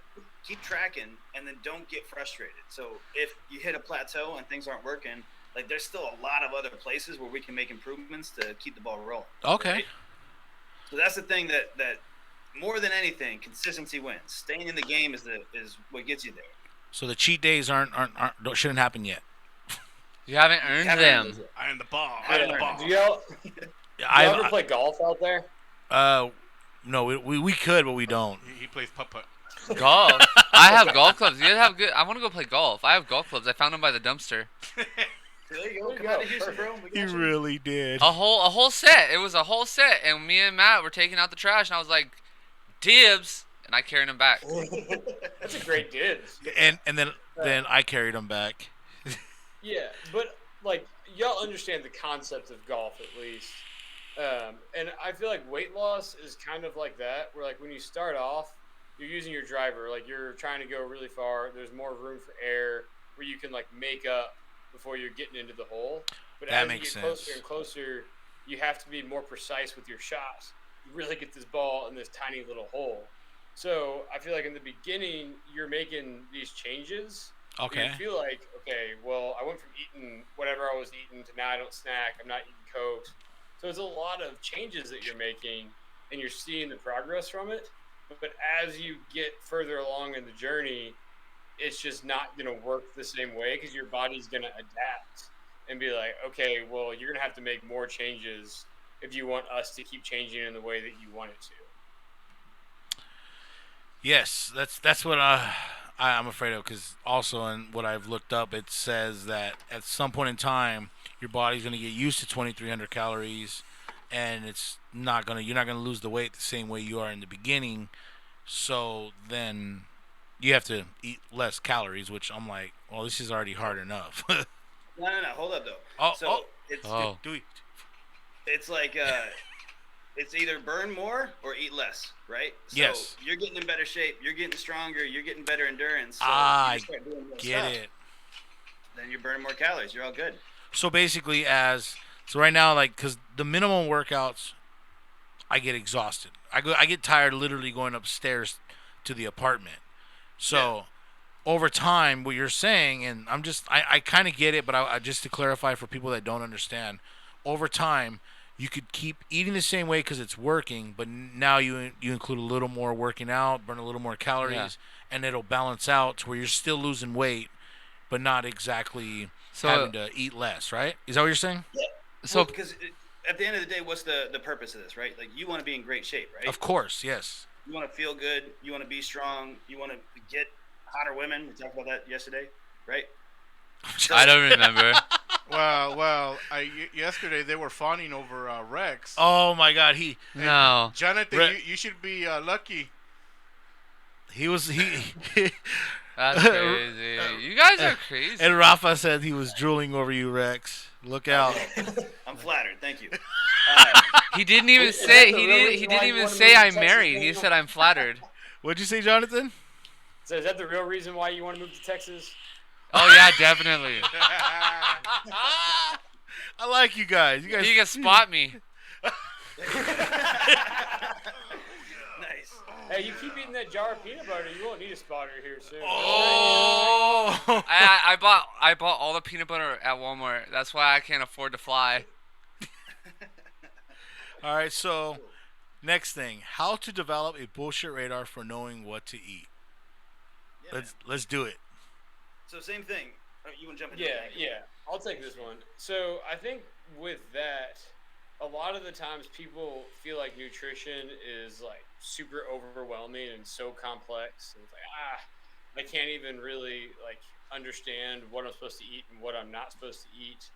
keep tracking, and then don't get frustrated. So if you hit a plateau and things aren't working, like there's still a lot of other places where we can make improvements to keep the ball rolling. okay. Right? So that's the thing that more than anything, consistency wins. Staying in the game is what gets you there. So the cheat days shouldn't happen yet. You haven't earned Haven't them. earned those yet. I am the ball. I Yeah. am the ball. Do y'all ever play golf out there? No, we could, but we don't. He plays putt-putt. Golf. I have golf clubs. You guys have good. I want to go play golf. I have golf clubs. I found them by the dumpster. There you go. There you Come go. out to Houston, bro. We He got you. really did. A whole set. It was a whole set, and me and Matt were taking out the trash, and I was like, "Dibs," and I carried him back. That's a great dibs. And then I carried him back. Yeah, but like y'all understand the concept of golf at least, and I feel like weight loss is kind of like that. Where like when you start off, you're using your driver, like you're trying to go really far. There's more room for air where you can like make up before you're getting into the hole. But That as makes you get closer sense. and closer, you have to be more precise with your shots. You really get this ball in this tiny little hole. So I feel like in the beginning, you're making these changes. Okay. You feel like, okay, well, I went from eating whatever I was eating to now I don't snack. I'm not eating Coke. So it's a lot of changes that you're making, and you're seeing the progress from it. But as you get further along in the journey, it's just not going to work the same way because your body's going to adapt and be like, okay, well, you're going to have to make more changes if you want us to keep changing in the way that you want it to. Yes, that's what I'm afraid of, because also in what I've looked up, it says that at some point in time, your body's going to get used to 2,300 calories, and you're not going to lose the weight the same way you are in the beginning. So then you have to eat less calories, which I'm like, well, this is already hard enough. No. Hold up, though. Oh, so oh. it's Do we? it's like it's either burn more or eat less, right? So Yes. You're getting in better shape. You're getting stronger. You're getting better endurance. So I you start doing more Get stuff, it. Then you're burning more calories. You're all good. So basically, so right now, like, because the minimum workouts, I get exhausted. I get tired literally going upstairs to the apartment. So over time, what you're saying, and I kind of get it, but I just to clarify for people that don't understand, over time, you could keep eating the same way because it's working, but now you include a little more working out, burn a little more calories, Yeah. and it'll balance out to where you're still losing weight, but not exactly having to eat less, right? Is that what you're saying? So because at the end of the day, what's the purpose of this, right? Like you want to be in great shape, right? Of course, yes. You want to feel good. You want to be strong. You want to get hotter women. We talked about that yesterday, right? I don't remember. Well, yesterday they were fawning over Rex. Oh my God, No. Jonathan, you should be lucky. he was That's crazy. You guys are crazy. And Rafa said he was drooling over you, Rex. Look out. I'm flattered. Thank you. He didn't even Is say that the he real didn't reason he why didn't you even wanna say move to I'm Texas, married. He Daniel? said I'm flattered. What'd you say, Jonathan? So is that the real reason why you want to move to Texas? Oh yeah, definitely. I like you guys. You guys. He can spot me. Nice. Hey, you keep eating that jar of peanut butter, you won't need a spotter here soon. Oh. I bought all the peanut butter at Walmart. That's why I can't afford to fly. All right. So, next thing, how to develop a bullshit radar for knowing what to eat. Yeah, Let's do it. So same thing. You want to jump into Yeah, it? yeah. I'll take this one. So I think with that, a lot of the times people feel like nutrition is like super overwhelming and so complex. And it's like, I can't even really like understand what I'm supposed to eat and what I'm not supposed to eat.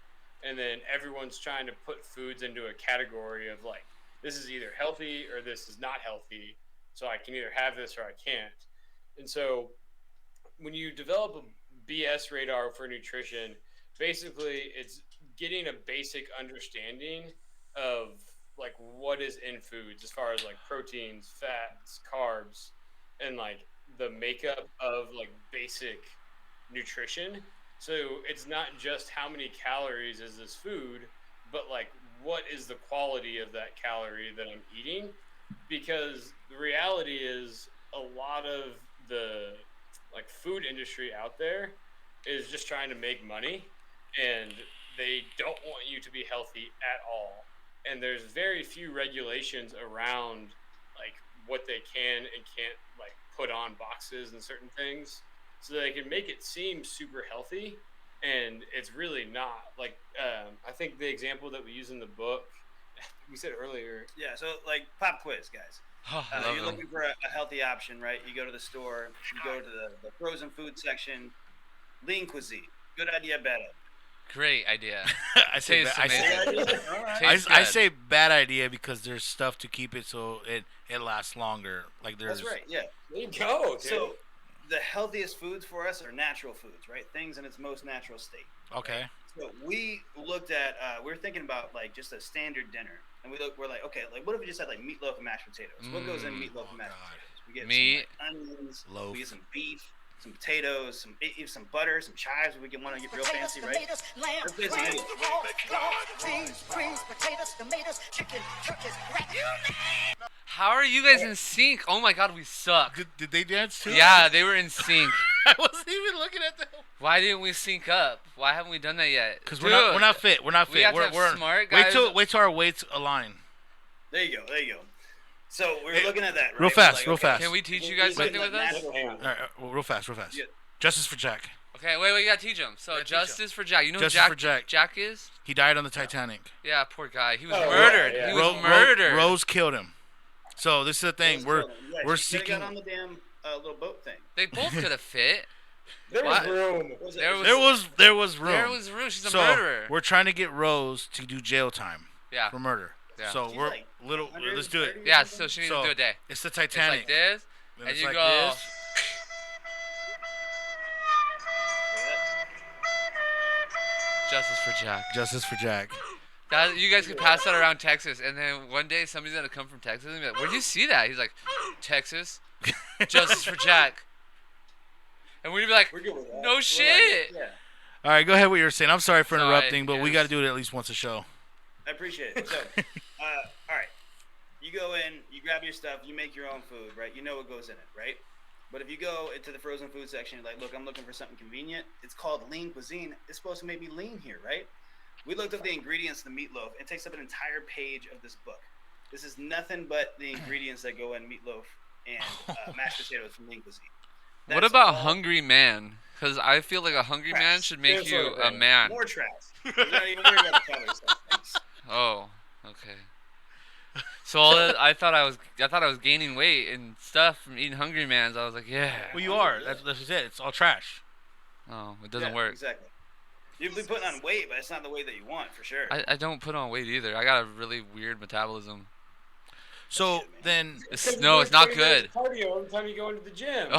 And then everyone's trying to put foods into a category of like, this is either healthy or this is not healthy. So I can either have this or I can't. And so when you develop a BS radar for nutrition, basically it's getting a basic understanding of like what is in foods as far as like proteins, fats, carbs, and like the makeup of like basic nutrition. So it's not just how many calories is this food, but like what is the quality of that calorie that I'm eating? Because the reality is a lot of the like food industry out there is just trying to make money, and they don't want you to be healthy at all. And there's very few regulations around like what they can and can't like put on boxes and certain things, so they can make it seem super healthy, and it's really not. Like I think the example that we use in the book, we said earlier. Yeah, so like pop quiz, guys. Oh, I love You're them. looking for a healthy option, right? You go to the store, you go to the frozen food section, lean cuisine. Good idea, bad idea. Great idea. I say Tastes I say, amazing. All right. Tastes I good. say bad idea because there's stuff to keep it so it lasts longer. Like there's That's right. Yeah. There you go, dude. So the healthiest foods for us are natural foods, right? Things in its most natural state. okay. So we looked at, we were thinking about like just a standard dinner, and we're like, okay, like what if we just had like meatloaf and mashed potatoes? What goes in meatloaf and mashed God. potatoes? We get Meat. some like, onions, Loaf. we get some beef, some potatoes, some butter, some chives. If we want to get real fancy, right? Tomatoes, lamb, We're busy rice, anyway. beans, greens, potatoes, tomatoes, chicken, turkeys, rat. How are you guys in sync? Oh my god, we suck. Did they dance too? Yeah, they were in sync. I wasn't even looking at them. Why didn't we sync up? Why haven't we done that yet? Because we're not fit. We're not fit. We have to we're, have smart wait guys. till our weights align. There you go. So we were looking at that. Right? Real We're fast, like, real okay, fast. Can we teach you we guys put something like with us? natural Hang on. food. All right, real fast. Yeah. Justice for Jack. Okay, wait, we gotta teach him. So Yeah, teach justice for Jack. You know who Justice for Jack. Jack is? He died on the Titanic. Yeah, poor guy. He was Oh, murdered. yeah, yeah. He was murdered. Rose killed him. So this is the thing. We're Yeah, she seeking. got on the damn little boat thing. They both could have fit. There was What? room. What was it? There was- There was room. There was room. She's a so murderer. we're trying to get Rose to do jail time Yeah. for murder. Yeah. So She's we're like little. Let's do it. 130 or Yeah, something? so she needs So to do a day. it's the It's Titanic. like this, Then and it's you like go. this. Justice for Jack. Justice for Jack. That, you guys could pass that around Texas, and then one day somebody's gonna come from Texas and be like, "Where'd you see that?" He's like, "Texas, Justice for Jack," and we'd be like, We're good with that. "No We're shit." Like, yeah, All right, go ahead. What you were saying. I'm sorry for Sorry, interrupting, but we yes. got to do it at least once a show. I appreciate it. So, all right, you go in, you grab your stuff, you make your own food, right? You know what goes in it, right? But if you go into the frozen food section, you're like, look, I'm looking for something convenient. It's called lean cuisine. It's supposed to make me lean here, right? We looked up the ingredients of the meatloaf. It takes up an entire page of this book. This is nothing but the ingredients that go in meatloaf and mashed potatoes from lean cuisine. What That's about all hungry man? Because I feel like a hungry man Trash. should make Same you sort of a thing. man. More trash. You're not even worried about the calories. Thanks. Oh, okay. So all that, I thought I was gaining weight and stuff from eating Hungry Man's. I was like, yeah. Well, you are. That's just it. It's all trash. Oh, it doesn't Yeah, work. Exactly. You'll be putting on weight, but it's not the weight that you want, for sure. I don't put on weight either. I got a really weird metabolism. So then, No, it's not good. Cardio every time you go into the gym.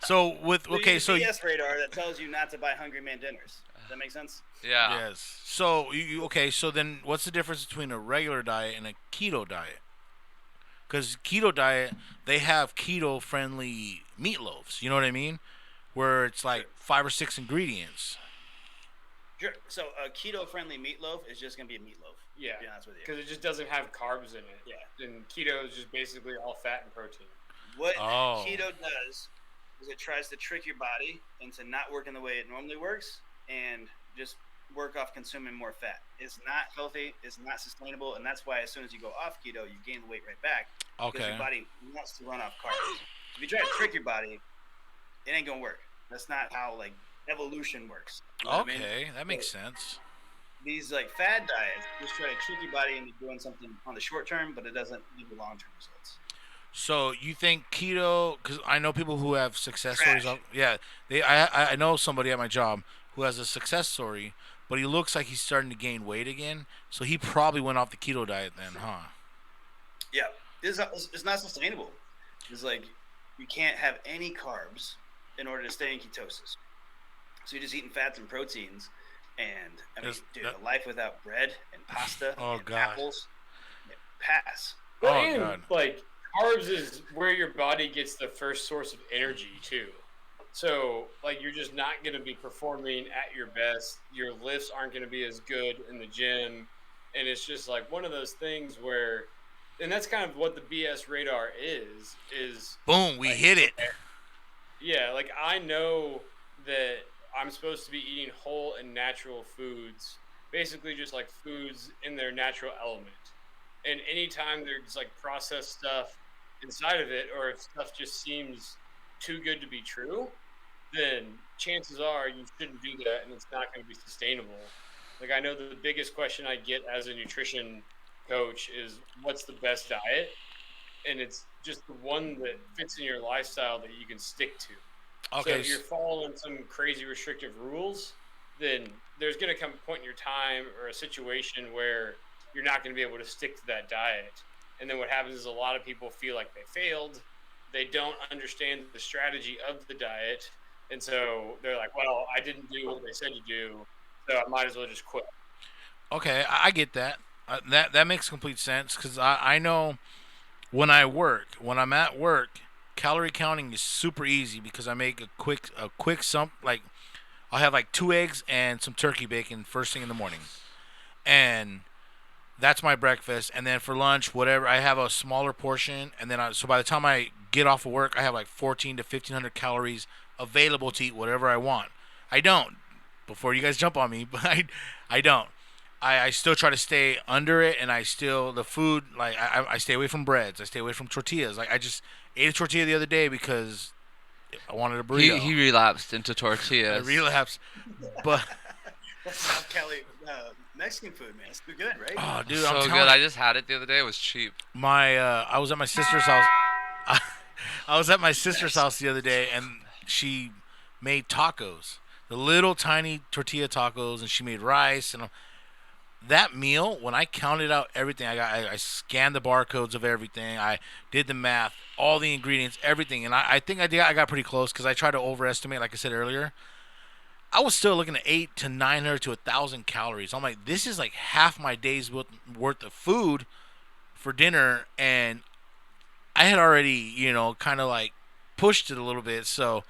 so with So okay, use so the BS radar that tells you not to buy Hungry Man dinners. Does that make sense? Yeah. yes. So okay, so then what's the difference between a regular diet and a keto diet? Because keto diet, they have keto-friendly meatloaves. You know what I mean? Where it's like 5 or 6 ingredients. Sure. So a keto-friendly meatloaf is just gonna be a meatloaf. Yeah, To be honest with you. because it just doesn't have carbs in it. Yeah. And keto is just basically all fat and protein. What Oh. keto does is it tries to trick your body into not working the way it normally works and just work off consuming more fat. It's not healthy. It's not sustainable, and that's why as soon as you go off keto, you gain the weight right back because Okay. your body wants to run off carbs. If you try to trick your body, it ain't gonna work. That's not how like evolution works. You know what I mean? Okay, that makes sense. These like fad diets just try to trick your body into doing something on the short term, but it doesn't give you long term results. So you think keto? Because I know people who have success Trash. stories. Yeah, I know somebody at my job who has a success story, but he looks like he's starting to gain weight again. So he probably went off the keto diet then, huh? Yeah, it's not sustainable. It's like you can't have any carbs in order to stay in ketosis. So you're just eating fats and proteins, and I mean, Is dude, that- a life without bread and pasta Oh, and God. apples pass. Well, Oh, and God. like carbs is where your body gets the first source of energy too. So like you're just not going to be performing at your best. Your lifts aren't going to be as good in the gym, and it's just like one of those things where, and that's kind of what the BS radar is Boom, we like, hit it. yeah, like I know that I'm supposed to be eating whole and natural foods, basically just like foods in their natural element. And anytime there's like processed stuff inside of it, or if stuff just seems too good to be true, then chances are you shouldn't do that and it's not going to be sustainable. Like I know the biggest question I get as a nutrition coach is what's the best diet? And it's just the one that fits in your lifestyle that you can stick to. So Okay. if you're following some crazy restrictive rules, then there's going to come a point in your time or a situation where you're not going to be able to stick to that diet. And then what happens is a lot of people feel like they failed. They don't understand the strategy of the diet. And so they're like, well, I didn't do what they said to do. So I might as well just quit. Okay, I get that. That makes complete sense because I know when I'm at work, calorie counting is super easy because I make a quick sum like I'll have like 2 eggs and some turkey bacon first thing in the morning, and that's my breakfast. And then for lunch, whatever, I have a smaller portion, and then so by the time I get off of work, I have like 14 to 1500 calories available to eat whatever I want. I don't. Before you guys jump on me, but I don't. I still try to stay under it, and I still the food like I stay away from breads. I stay away from tortillas. Like I just ate a tortilla the other day because I wanted a burrito. He relapsed into I tortillas. relapse, but That's top Cali Mexican food, man. It's too good, right? oh, dude, I'm So telling good. I just had it the other day. It was cheap. I was at my sister's house. I was at my sister's house the other day, and she made tacos, the little tiny tortilla tacos, and she made rice. And that meal, when I counted out everything, I scanned the barcodes of everything. I did the math, all the ingredients, everything, and I think I got pretty close because I tried to overestimate, like I said earlier. I was still looking at 8 to 900 to 1,000 calories. I'm like, this is like half my day's worth of food for dinner, and I had already, kind of like pushed it a little bit. So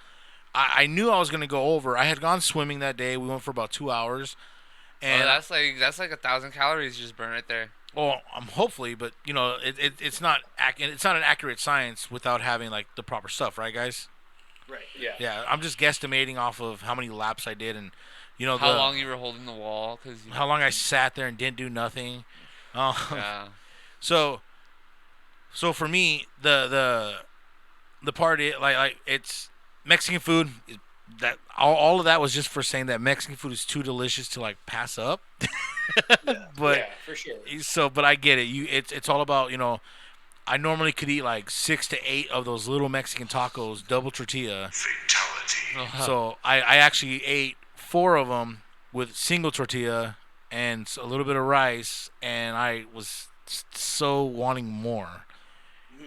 I knew I was going to go over. I had gone swimming that day. We went for about 2 hours. Oh, And that's like 1,000 calories you just burn right there. well, hopefully, but it's not it's not an accurate science without having like the proper stuff, right, guys? Right. Yeah. Yeah, I'm just guesstimating off of how many laps I did, and How long you were holding the wall? Cause how long I sat there and didn't do nothing. yeah. So for me, the part like it's Mexican food. That all of that was just for saying that Mexican food is too delicious to like pass up. But Yeah, for sure. but I get it. It's all about I normally could eat like 6 to 8 of those little Mexican tacos, double tortilla. So I actually ate 4 of them with single tortilla and a little bit of rice, and I was so wanting more.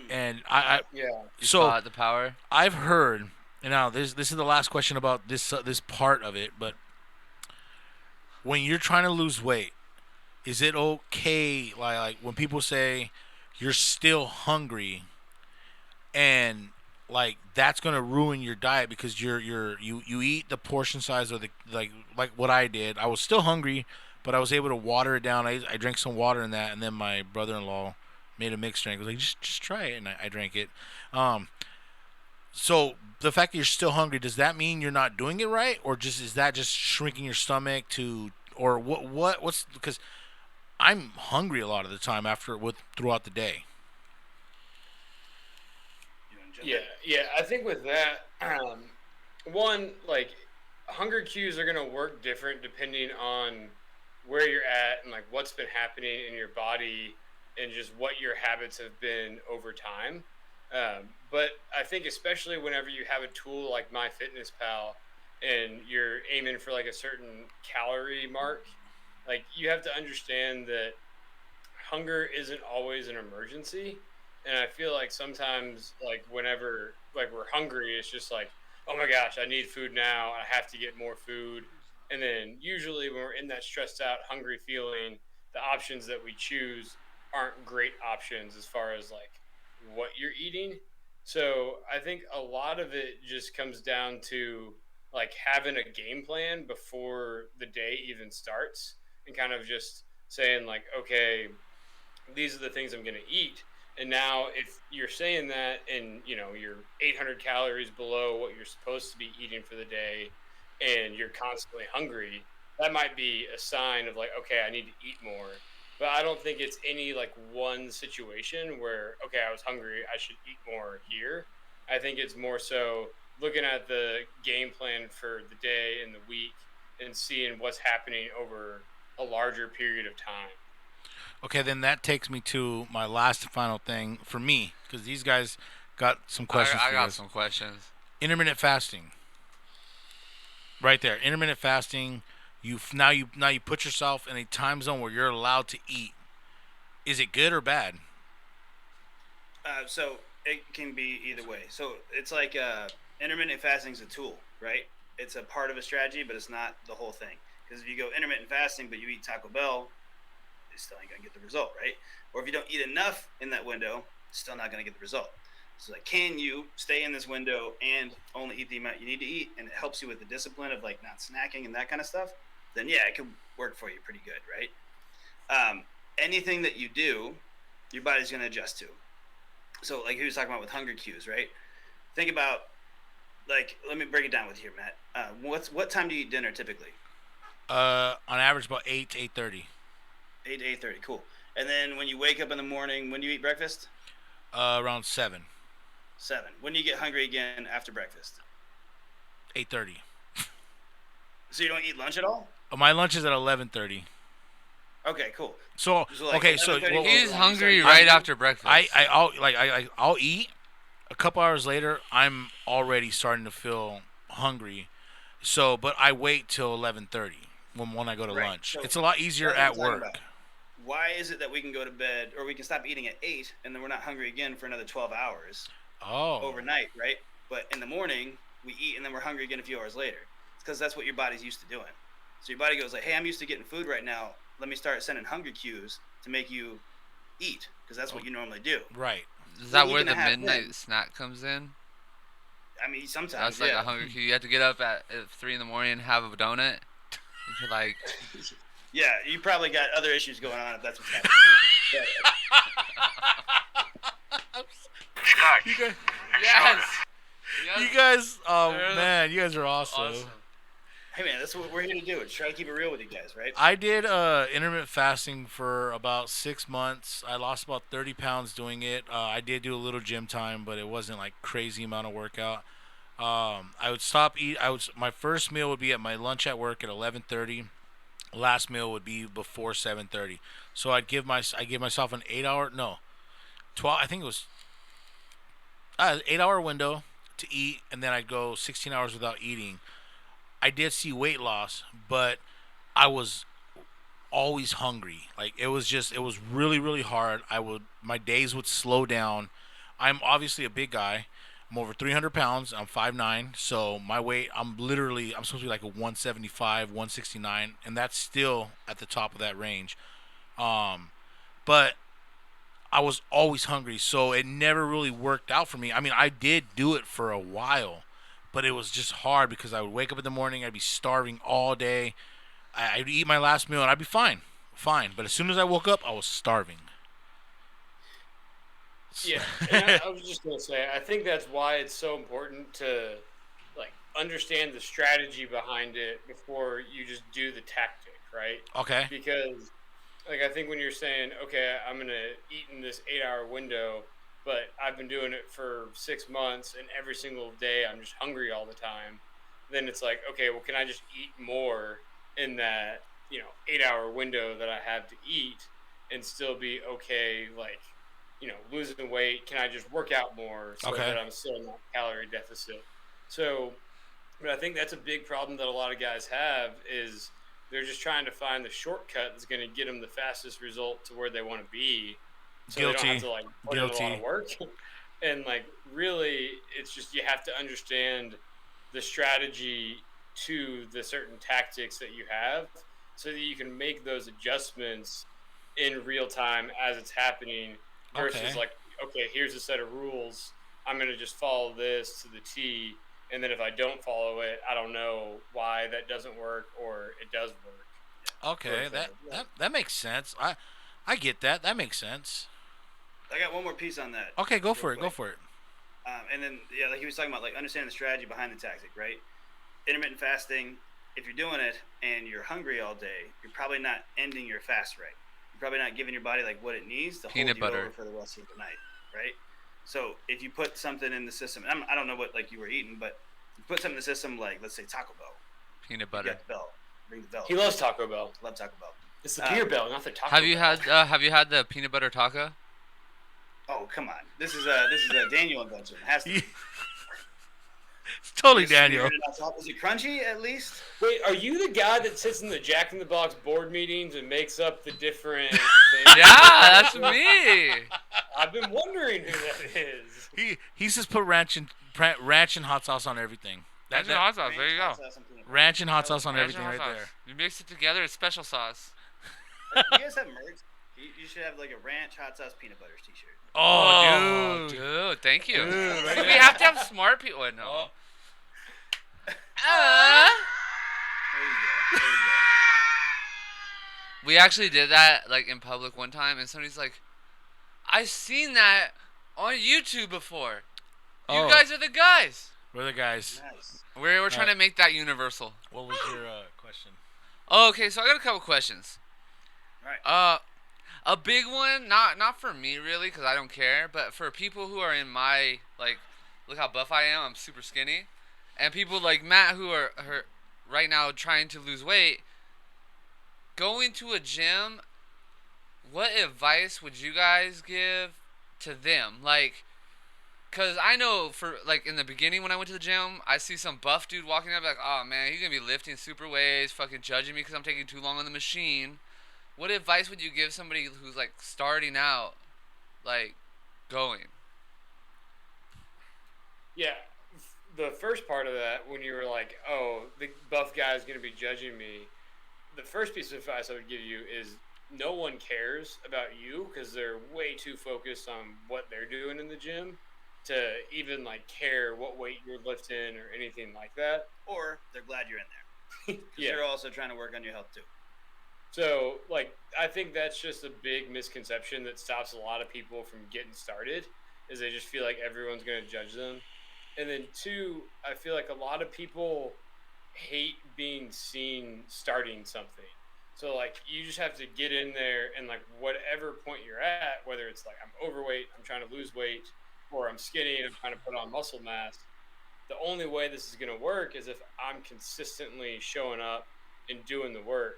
And Yeah. You so saw it, the power. I've heard, and now this is the last question about this part of it, but when you're trying to lose weight, is it okay like when people say you're still hungry and like that's gonna ruin your diet because you eat the portion size of the like what I did. I was still hungry, but I was able to water it down. I drank some water in that, and then my brother-in-law made a mixed drink. I was like, just try it, and I drank it. So the fact that you're still hungry, does that mean you're not doing it right, or is that just shrinking your stomach to, or what's because I'm hungry a lot of the time throughout the day. You wanna jump Yeah, in? yeah. I think with that, one like hunger cues are gonna work different depending on where you're at and like what's been happening in your body and just what your habits have been over time. But I think especially whenever you have a tool like MyFitnessPal and you're aiming for like a certain calorie mark, like you have to understand that hunger isn't always an emergency. And I feel like sometimes, like whenever like we're hungry, it's just like, oh my gosh, I need food now. I have to get more food. And then usually when we're in that stressed out, hungry feeling, the options that we choose aren't great options as far as like what you're eating. So I think a lot of it just comes down to like having a game plan before the day even starts and kind of just saying like, okay, these are the things I'm going to eat. And now, if you're saying that and you're 800 calories below what you're supposed to be eating for the day, and you're constantly hungry, that might be a sign of like, okay, I need to eat more. But I don't think it's any like one situation where, okay, I was hungry, I should eat more here. I think it's more so looking at the game plan for the day and the week and seeing what's happening over a larger period of time. Okay, then that takes me to my last and final thing for me, because these guys got some questions I for you got guys. some questions. Intermittent fasting, right there. Intermittent fasting. You put yourself in a time zone where you're allowed to eat. Is it good or bad? So it can be either way. So it's like intermittent fasting is a tool, right? It's a part of a strategy, but it's not the whole thing. Because if you go intermittent fasting, but you eat Taco Bell, you still ain't gonna get the result, right? Or if you don't eat enough in that window, still not gonna get the result. So like, can you stay in this window and only eat the amount you need to eat, and it helps you with the discipline of like not snacking and that kind of stuff? Then yeah, it could work for you pretty good, right? Anything that you do, your body's gonna adjust to. So like he was talking about with hunger cues, right? Think about like, let me break it down with you here, Matt. What time do you eat dinner typically? On average, about 8 to 8:30. 8 to 8:30. Cool. And then when you wake up in the morning, when do you eat breakfast? Around 7. 7. When do you get hungry again after breakfast? 8:30. So you don't eat lunch at all? My lunch is at 11:30. Okay, cool. So So like okay, so 11:30 well, He's you hungry start right eating? after breakfast. I'll eat. A couple hours later, I'm already starting to feel hungry. So, but I wait till 11:30 when I go to Right. lunch. So It's a lot easier that's what I'm at talking work. about. Why is it that we can go to bed or we can stop eating at 8 and then we're not hungry again for another 12 hours Oh, overnight, right? But in the morning, we eat and then we're hungry again a few hours later. It's because that's what your body's used to doing. So your body goes like, hey, I'm used to getting food right now. Let me start sending hunger cues to make you eat because that's what you normally do. right. Is What that are you where gonna the have midnight then? snack comes in? I mean, sometimes, That's like yeah. a hunger cue. You have to get up at 3 in the morning and have a donut. And you're like, Yeah, you probably got other issues going on if that's what's happening. You guys, yes, you guys, oh They're the- man, you guys are awesome. awesome. Hey man, that's what we're here to do. Just try to keep it real with you guys, right? I did intermittent fasting for about 6 months. I lost about 30 pounds doing it. I did do a little gym time, but it wasn't like crazy amount of workout. I would stop eat. My first meal would be at my lunch at work at 11:30. Last meal would be before 7:30. So I give myself an 8 hour, no, 12. I think it was 8 hour window to eat, and then I'd go 16 hours without eating. I did see weight loss, but I was always hungry. Like it was really really hard. My days would slow down. I'm obviously a big guy. I'm over 300 pounds. I'm 5'9", so my weight, I'm supposed to be like a 175, 169, and that's still at the top of that range. Um, but I was always hungry, so it never really worked out for me. I mean, I did do it for a while, but it was just hard because I would wake up in the morning, I'd be starving all day. I'd eat my last meal and I'd be fine. But as soon as I woke up, I was starving. Yeah, and I was just gonna say, I think that's why it's so important to like understand the strategy behind it before you just do the tactic, right? Okay. Because like I think when you're saying, okay, I'm gonna eat in this 8 hour window, but I've been doing it for 6 months and every single day I'm just hungry all the time, then it's like, okay, well, can I just eat more in that 8 hour window that I have to eat and still be okay? Like, losing weight, can I just work out more so Okay. that I'm still in that calorie deficit? So, but I think that's a big problem that a lot of guys have is they're just trying to find the shortcut that's going to get them the fastest result to where they want to be, so they don't have Guilty. to like put in a lot Guilty. of work. And like really, it's just you have to understand the strategy to the certain tactics that you have, so that you can make those adjustments in real time as it's happening versus Okay. like, okay, here's a set of rules. I'm going to just follow this to the T. And then if I don't follow it, I don't know why that doesn't work or it does work. Okay, that makes sense. I get that. That makes sense. I got one more piece on that. Okay, go real for it. Go quick. for it. And then, yeah, like he was talking about, like understanding the strategy behind the tactic, right? Intermittent fasting. If you're doing it and you're hungry all day, you're probably not ending your fast right. You're probably not giving your body like what it needs to Peanut hold butter. you over for the rest of the night, right? So if you put something in the system, and I don't know what like you were eating, but you put something in the system like, let's say Taco Bell. Peanut You butter. got the bell. Ring the bell. He loves Taco Bell. Love Taco Bell. It's the beer bell, not the Taco Have you Bell. had the peanut butter taco? Oh, come on. This is a Daniel invention. It has to be. It's totally You smear Daniel. it on top. Is it crunchy at least? Wait, are you the guy that sits in the Jack in the Box board meetings and makes up the different things? Yeah, that's me. I've been wondering who that is. He's just put ranch and hot sauce on everything. That's hot sauce. There you go. Ranch and hot sauce on Ranch everything and right hot sauce. there. You mix it together. It's special sauce. You guys have merch? You should have like a ranch hot sauce peanut butter t-shirt. Oh, dude. Dude, thank you. Dude, right So we there. have to have smart people. No. There you go. We actually did that like in public one time, and somebody's like, "I've seen that on YouTube before. You Oh. guys are the guys." We're the guys. Nice. We're trying to make that universal. What was your question? Oh, okay, so I got a couple questions. All right. A big one, not for me really, because I don't care, but for people who are in my like, look how buff I am. I'm super skinny, and people like Matt who are right now trying to lose weight. Going to a gym, what advice would you guys give to them? Like, cause I know for like in the beginning when I went to the gym, I see some buff dude walking up like, oh man, he's gonna be lifting super weights, fucking judging me because I'm taking too long on the machine. What advice would you give somebody who's like starting out, like going? Yeah, the first part of that, when you were like, oh, the buff guy is going to be judging me, the first piece of advice I would give you is no one cares about you because they're way too focused on what they're doing in the gym to even like care what weight you're lifting or anything like that. Or they're glad you're in there. Because Yeah. they're also trying to work on your health too. So, like, I think that's just a big misconception that stops a lot of people from getting started, is they just feel like everyone's going to judge them. And then two, I feel like a lot of people hate being seen starting something. So, like, you just have to get in there and, like, whatever point you're at, whether it's like I'm overweight, I'm trying to lose weight, or I'm skinny and I'm trying to put on muscle mass, the only way this is going to work is if I'm consistently showing up and doing the work.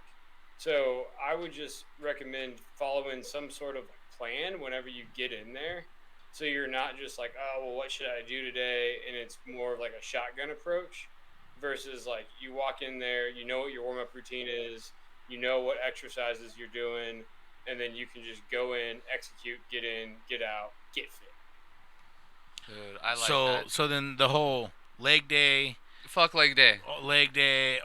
So I would just recommend following some sort of plan whenever you get in there. So you're not just like, oh, well, what should I do today? And it's more of like a shotgun approach versus like you walk in there, you know what your warm-up routine is, you know what exercises you're doing, and then you can just go in, execute, get in, get out, get fit. Dude, I like So that. so then the whole leg day, Fuck leg day.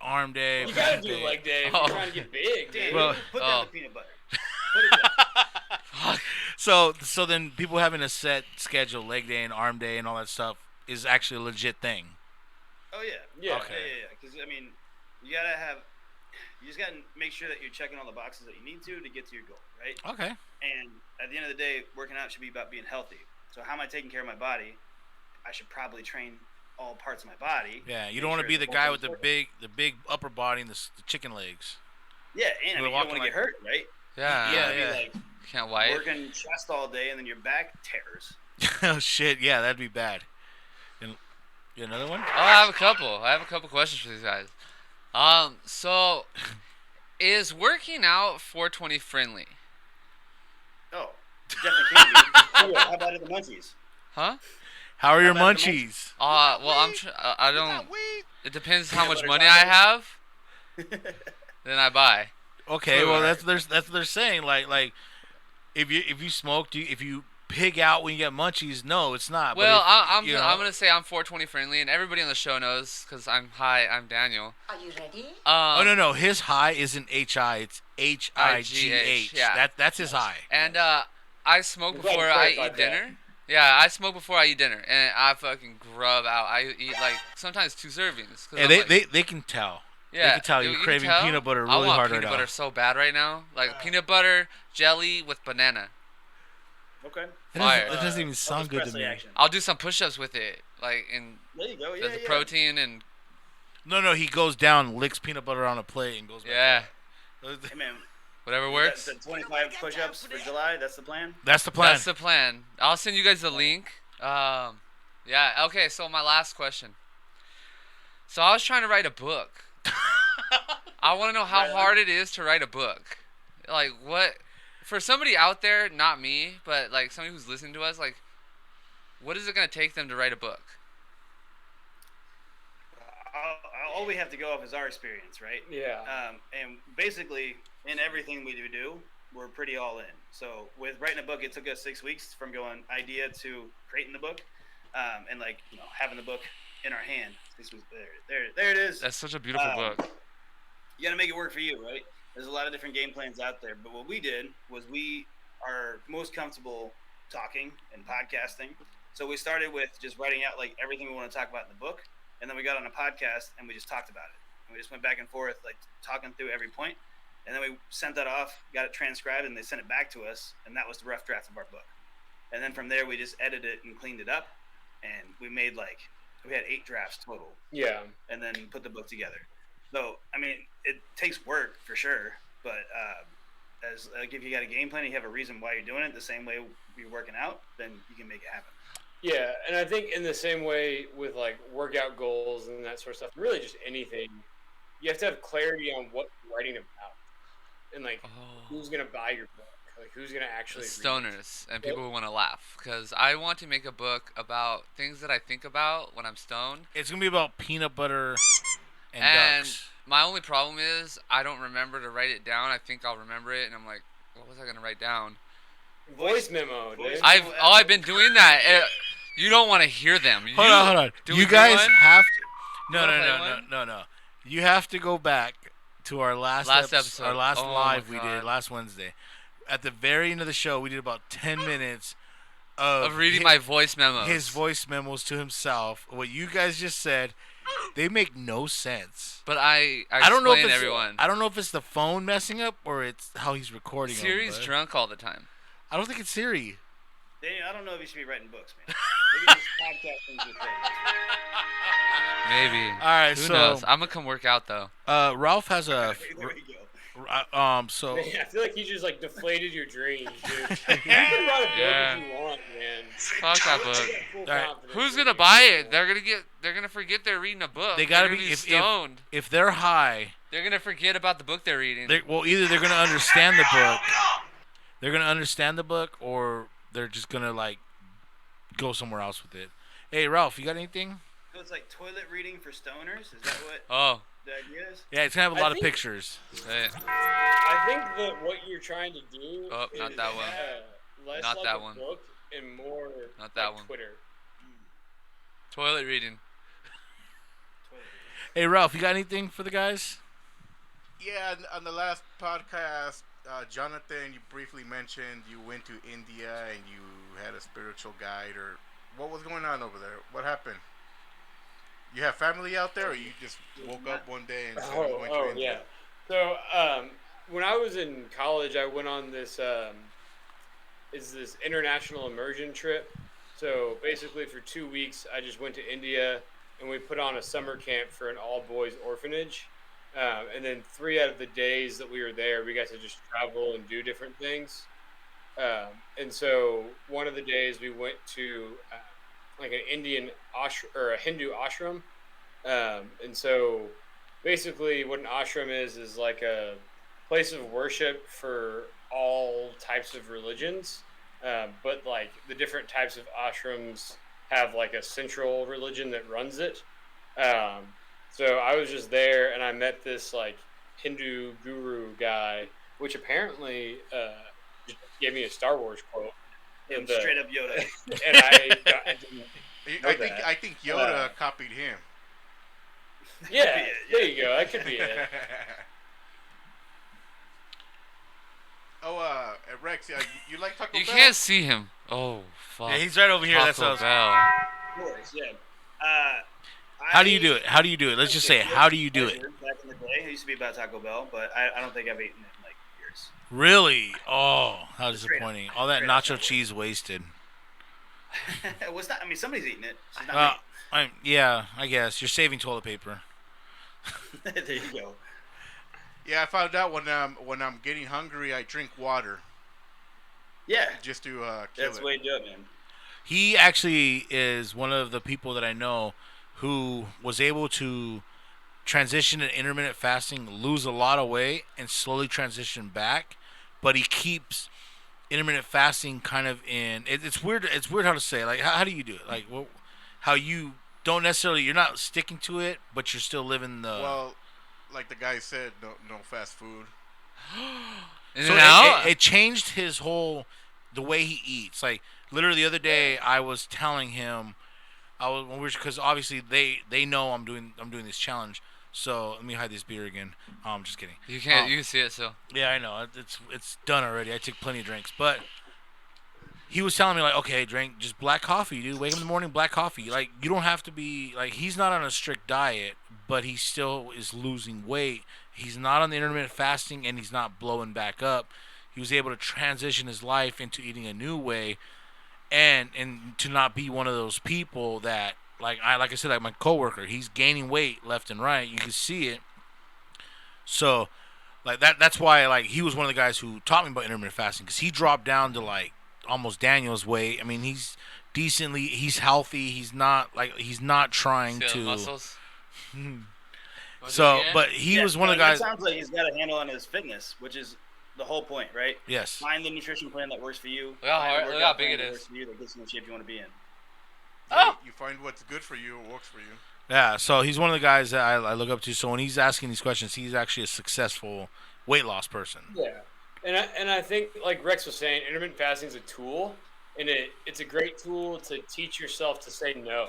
arm day. You gotta back do day. leg day if Oh. you're trying to get big, Damn, dude. Well- put down oh. the peanut butter. Put it down. Fuck. So then people having a set schedule, leg day and arm day and all that stuff is actually a legit thing. Oh yeah. Yeah. Okay. Yeah. Because I mean, you just gotta make sure that you're checking all the boxes that you need to get to your goal, right? Okay. And at the end of the day, working out should be about being healthy. So how am I taking care of my body? I should probably train all parts of my body. Yeah, you Make don't want to sure be that the both guy of with them the work. big upper body and the chicken legs. Yeah, and I We're mean, you don't walking want to like- get hurt, right? Yeah. You Yeah, gotta yeah. be like Can't white. working chest all day and then your back tears. Oh shit! Yeah, that'd be bad. And you another one? Oh, I have a couple questions for these guys. So is working out 420 friendly? Oh, definitely can be. How about the munchies? Huh? How are your How about the munchies? Well, I don't. It depends how much butter money I tacos? have. Then I buy. Okay, Food. well that's what they're saying. Like if you smoke, if you pig out when you get munchies. No, it's not. Well, but if, I'm gonna say I'm 420 friendly, and everybody on the show knows because I'm Daniel. Are you ready? Oh no, his high isn't HI. It's HIGH. Yeah. That's his high. And I smoke I'm glad you before I clarified eat that. dinner. Yeah, I smoke before I eat dinner, and I fucking grub out. I eat like sometimes 2 servings. 'Cause Yeah, I'm they, like, they can tell. yeah, They can tell you you're can craving tell. peanut butter I really want hard peanut right butter now. so bad right now, like peanut butter jelly with banana. Okay. Fire. That doesn't even sound Elvis good to Presley me. action. I'll do some push-ups with it, like in There you go. the, Yeah, the yeah. protein and No, he goes down, licks peanut butter on a plate, and goes back. yeah, Hey, man, whatever works. The 25 push-ups for July. That's the plan. That's the plan. That's the plan. I'll send you guys the link. Yeah. Okay. So my last question. So I was trying to write a book. I want to know how Right on. hard it is to write a book. Like what, for somebody out there, not me, but like somebody who's listening to us, like, what is it gonna take them to write a book? All we have to go off is our experience, right? Yeah. And basically, in everything we do, we're pretty all in. So with writing a book, it took us 6 weeks from going idea to creating the book, and like having the book in our hand. This was there it is. That's such a beautiful book. You got to make it work for you, right? There's a lot of different game plans out there, but what we did was we are most comfortable talking and podcasting. So we started with just writing out like everything we want to talk about in the book, and then we got on a podcast and we just talked about it. And we just went back and forth, like talking through every point, and then we sent that off, got it transcribed, and they sent it back to us, and that was the rough draft of our book. And then from there, we just edited it and cleaned it up, and we had 8 drafts total, Yeah. and then put the book together. So, I mean, it takes work for sure, but as if you got a game plan, you have a reason why you're doing it the same way you're working out, then you can make it happen. Yeah, and I think in the same way with like workout goals and that sort of stuff, really just anything, you have to have clarity on what you're writing about, and like who's gonna buy your book, like who's gonna actually read it. Stoners and people who want to laugh, because I want to make a book about things that I think about when I'm stoned. It's gonna be about peanut butter and ducks. My only problem is I don't remember to write it down. I think I'll remember it, and I'm like, what was I gonna write down? Voice memo, dude. I've been doing that. You don't want to hear them. Hold on. Do You we do guys one? have to. wanna play one? No. You have to go back to our last episode. our last Oh live my we did God. last Wednesday. At the very end of the show, we did about 10 minutes of Of reading my voice memos. his voice memos to himself. What you guys just said, they make no sense. But I don't know if explain it's everyone. I don't know if it's the phone messing up or it's how he's recording. Siri's them, drunk all the time. I don't think it's Siri. Daniel, I don't know if you should be writing books, man. Maybe just podcasting your thing. Maybe. All right, Who so knows? I'm gonna come work out though. Ralph has a There we go. so Man, I feel like you just like deflated your dreams, dude. You can write a book Yeah. if you want, man. Fuck that book. Full right. confidence Who's in gonna you. buy it? They're gonna forget they're reading a book. they gotta They're gonna be stoned. if they're high. They're gonna forget about the book they're reading. Either they're gonna understand the book, or they're just gonna like go somewhere else with it. Hey, Ralph, you got anything? So it's like toilet reading for stoners? Is that what Oh, the idea is? Yeah, it's gonna have a I lot of think- pictures. hey, I think that what you're trying to do Oh, is not that one. less Not like that a one. book and more Not that like one. Twitter. toilet reading. Toilet reading. Hey, Ralph, you got anything for the guys? Yeah, on the last podcast, Jonathan, you briefly mentioned you went to India and you had a spiritual guide, or what was going on over there? What happened? You have family out there, or you just woke up one day and said you went to Oh, India? yeah. So when I was in college, I went on this international immersion trip. So basically, for 2 weeks, I just went to India and we put on a summer camp for an all boys orphanage. And then 3 out of the days that we were there, we got to just travel and do different things. And so one of the days we went to like an Indian or a Hindu ashram. And so basically what an ashram is like a place of worship for all types of religions. But like the different types of ashrams have like a central religion that runs it. So I was just there and I met this like Hindu guru guy, which apparently just gave me a Star Wars quote. Him The- straight up Yoda. and I didn't. Know I that. think Yoda copied him. Yeah, there you go. That could be it. Oh, Rex, you like Taco You Bell? can't see him. Oh fuck. Yeah, he's right over here. That's Taco us. Bell. Of course, yeah. How do you do it? How do you do it? Let's just say, how do you do it? Back in the day, it used to be about Taco Bell, but I don't think I've eaten it in like years. Really? Oh, how Straight up. disappointing! All that Straight up. nacho cheese wasted. What's that? I mean, somebody's eating it. It's not Yeah, I guess you're saving toilet paper. me. There you go. Yeah, I found out when I'm getting hungry, I drink water Yeah, just to kill that's it. the way to do it, man. He actually is one of the people that I know who was able to transition to intermittent fasting, lose a lot of weight, and slowly transition back. But he keeps intermittent fasting kind of in. It's weird. It's weird how to say. Like, how do you do it? Like, how you don't necessarily. You're not sticking to it, but you're still living the. Well, like the guy said, no fast food. In So and out? it changed his whole the way he eats. Like literally the other day, I was telling him, because obviously they know I'm doing this challenge. So let me hide this beer again. I'm just kidding. You can't. You can see it still. Yeah, I know it's done already. I took plenty of drinks, but he was telling me like, okay, drink just black coffee, dude. Wake up in the morning, black coffee. Like you don't have to be like he's not on a strict diet, but he still is losing weight. He's not on the intermittent fasting, and he's not blowing back up. He was able to transition his life into eating a new way, and to not be one of those people that like I said, like my coworker, he's gaining weight left and right. You can see it. So like that's why like he was one of the guys who taught me about intermittent fasting because he dropped down to like almost Daniel's weight. I mean, he's healthy. He's not trying See the to. muscles. So, but he was one of the It guys. sounds like he's got a handle on his fitness, which is the whole point, right? Yes. Find the nutrition plan that works for you. Look how Find the hard- look workout how big plan it that is. works for you, that gets you in the shape you want to be in. Oh! You find what's good for you, what works for you. Yeah. So he's one of the guys that I look up to. So when he's asking these questions, he's actually a successful weight loss person. Yeah, and I think like Rex was saying, intermittent fasting is a tool, and it's a great tool to teach yourself to say no.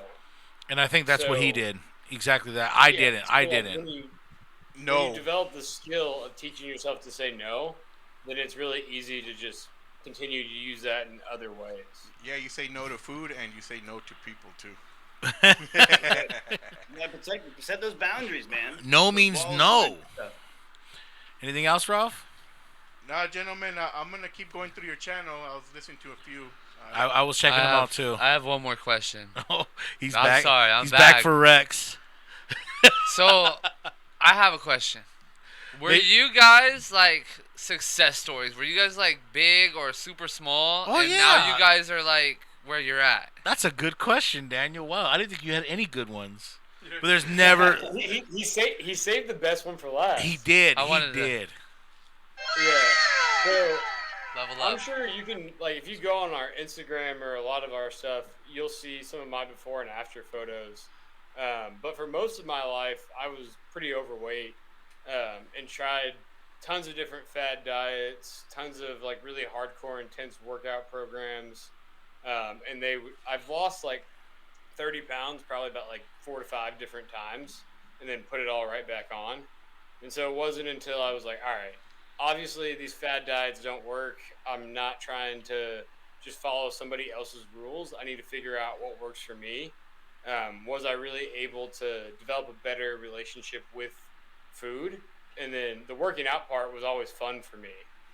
And I think that's what he So- did. Exactly that. I Yeah, didn't. so, I like, didn't. When you No. develop the skill of teaching yourself to say no, then it's really easy to just continue to use that in other ways. Yeah, you say no to food and you say no to people too. Yeah, set those boundaries, man. No Those means walls no. and stuff. Anything else, Ralph? Now, gentlemen, I'm gonna keep going through your channel. I was listening to a few. I was checking him out too. I have one more question. Oh, he's I'm back. sorry, I'm he's back. for Rex. So, I have a question. Were They- you guys like success stories? Were you guys like big or super small? Oh, and yeah. now you guys are like where you're at. That's a good question, Daniel. Wow, I didn't think you had any good ones. But there's never. He saved the best one for last. He did. I He wanted to- did. Yeah. So Level I'm up. sure you can, like, if you go on our Instagram or a lot of our stuff, you'll see some of my before and after photos. But for most of my life, I was pretty overweight and tried tons of different fad diets, tons of like really hardcore, intense workout programs. And I've lost like 30 pounds probably about like 4 to 5 different times and then put it all right back on. And so it wasn't until I was like, all right, obviously these fad diets don't work. I'm not trying to just follow somebody else's rules. I need to figure out what works for me. Was I really able to develop a better relationship with food? And then the working out part was always fun for me.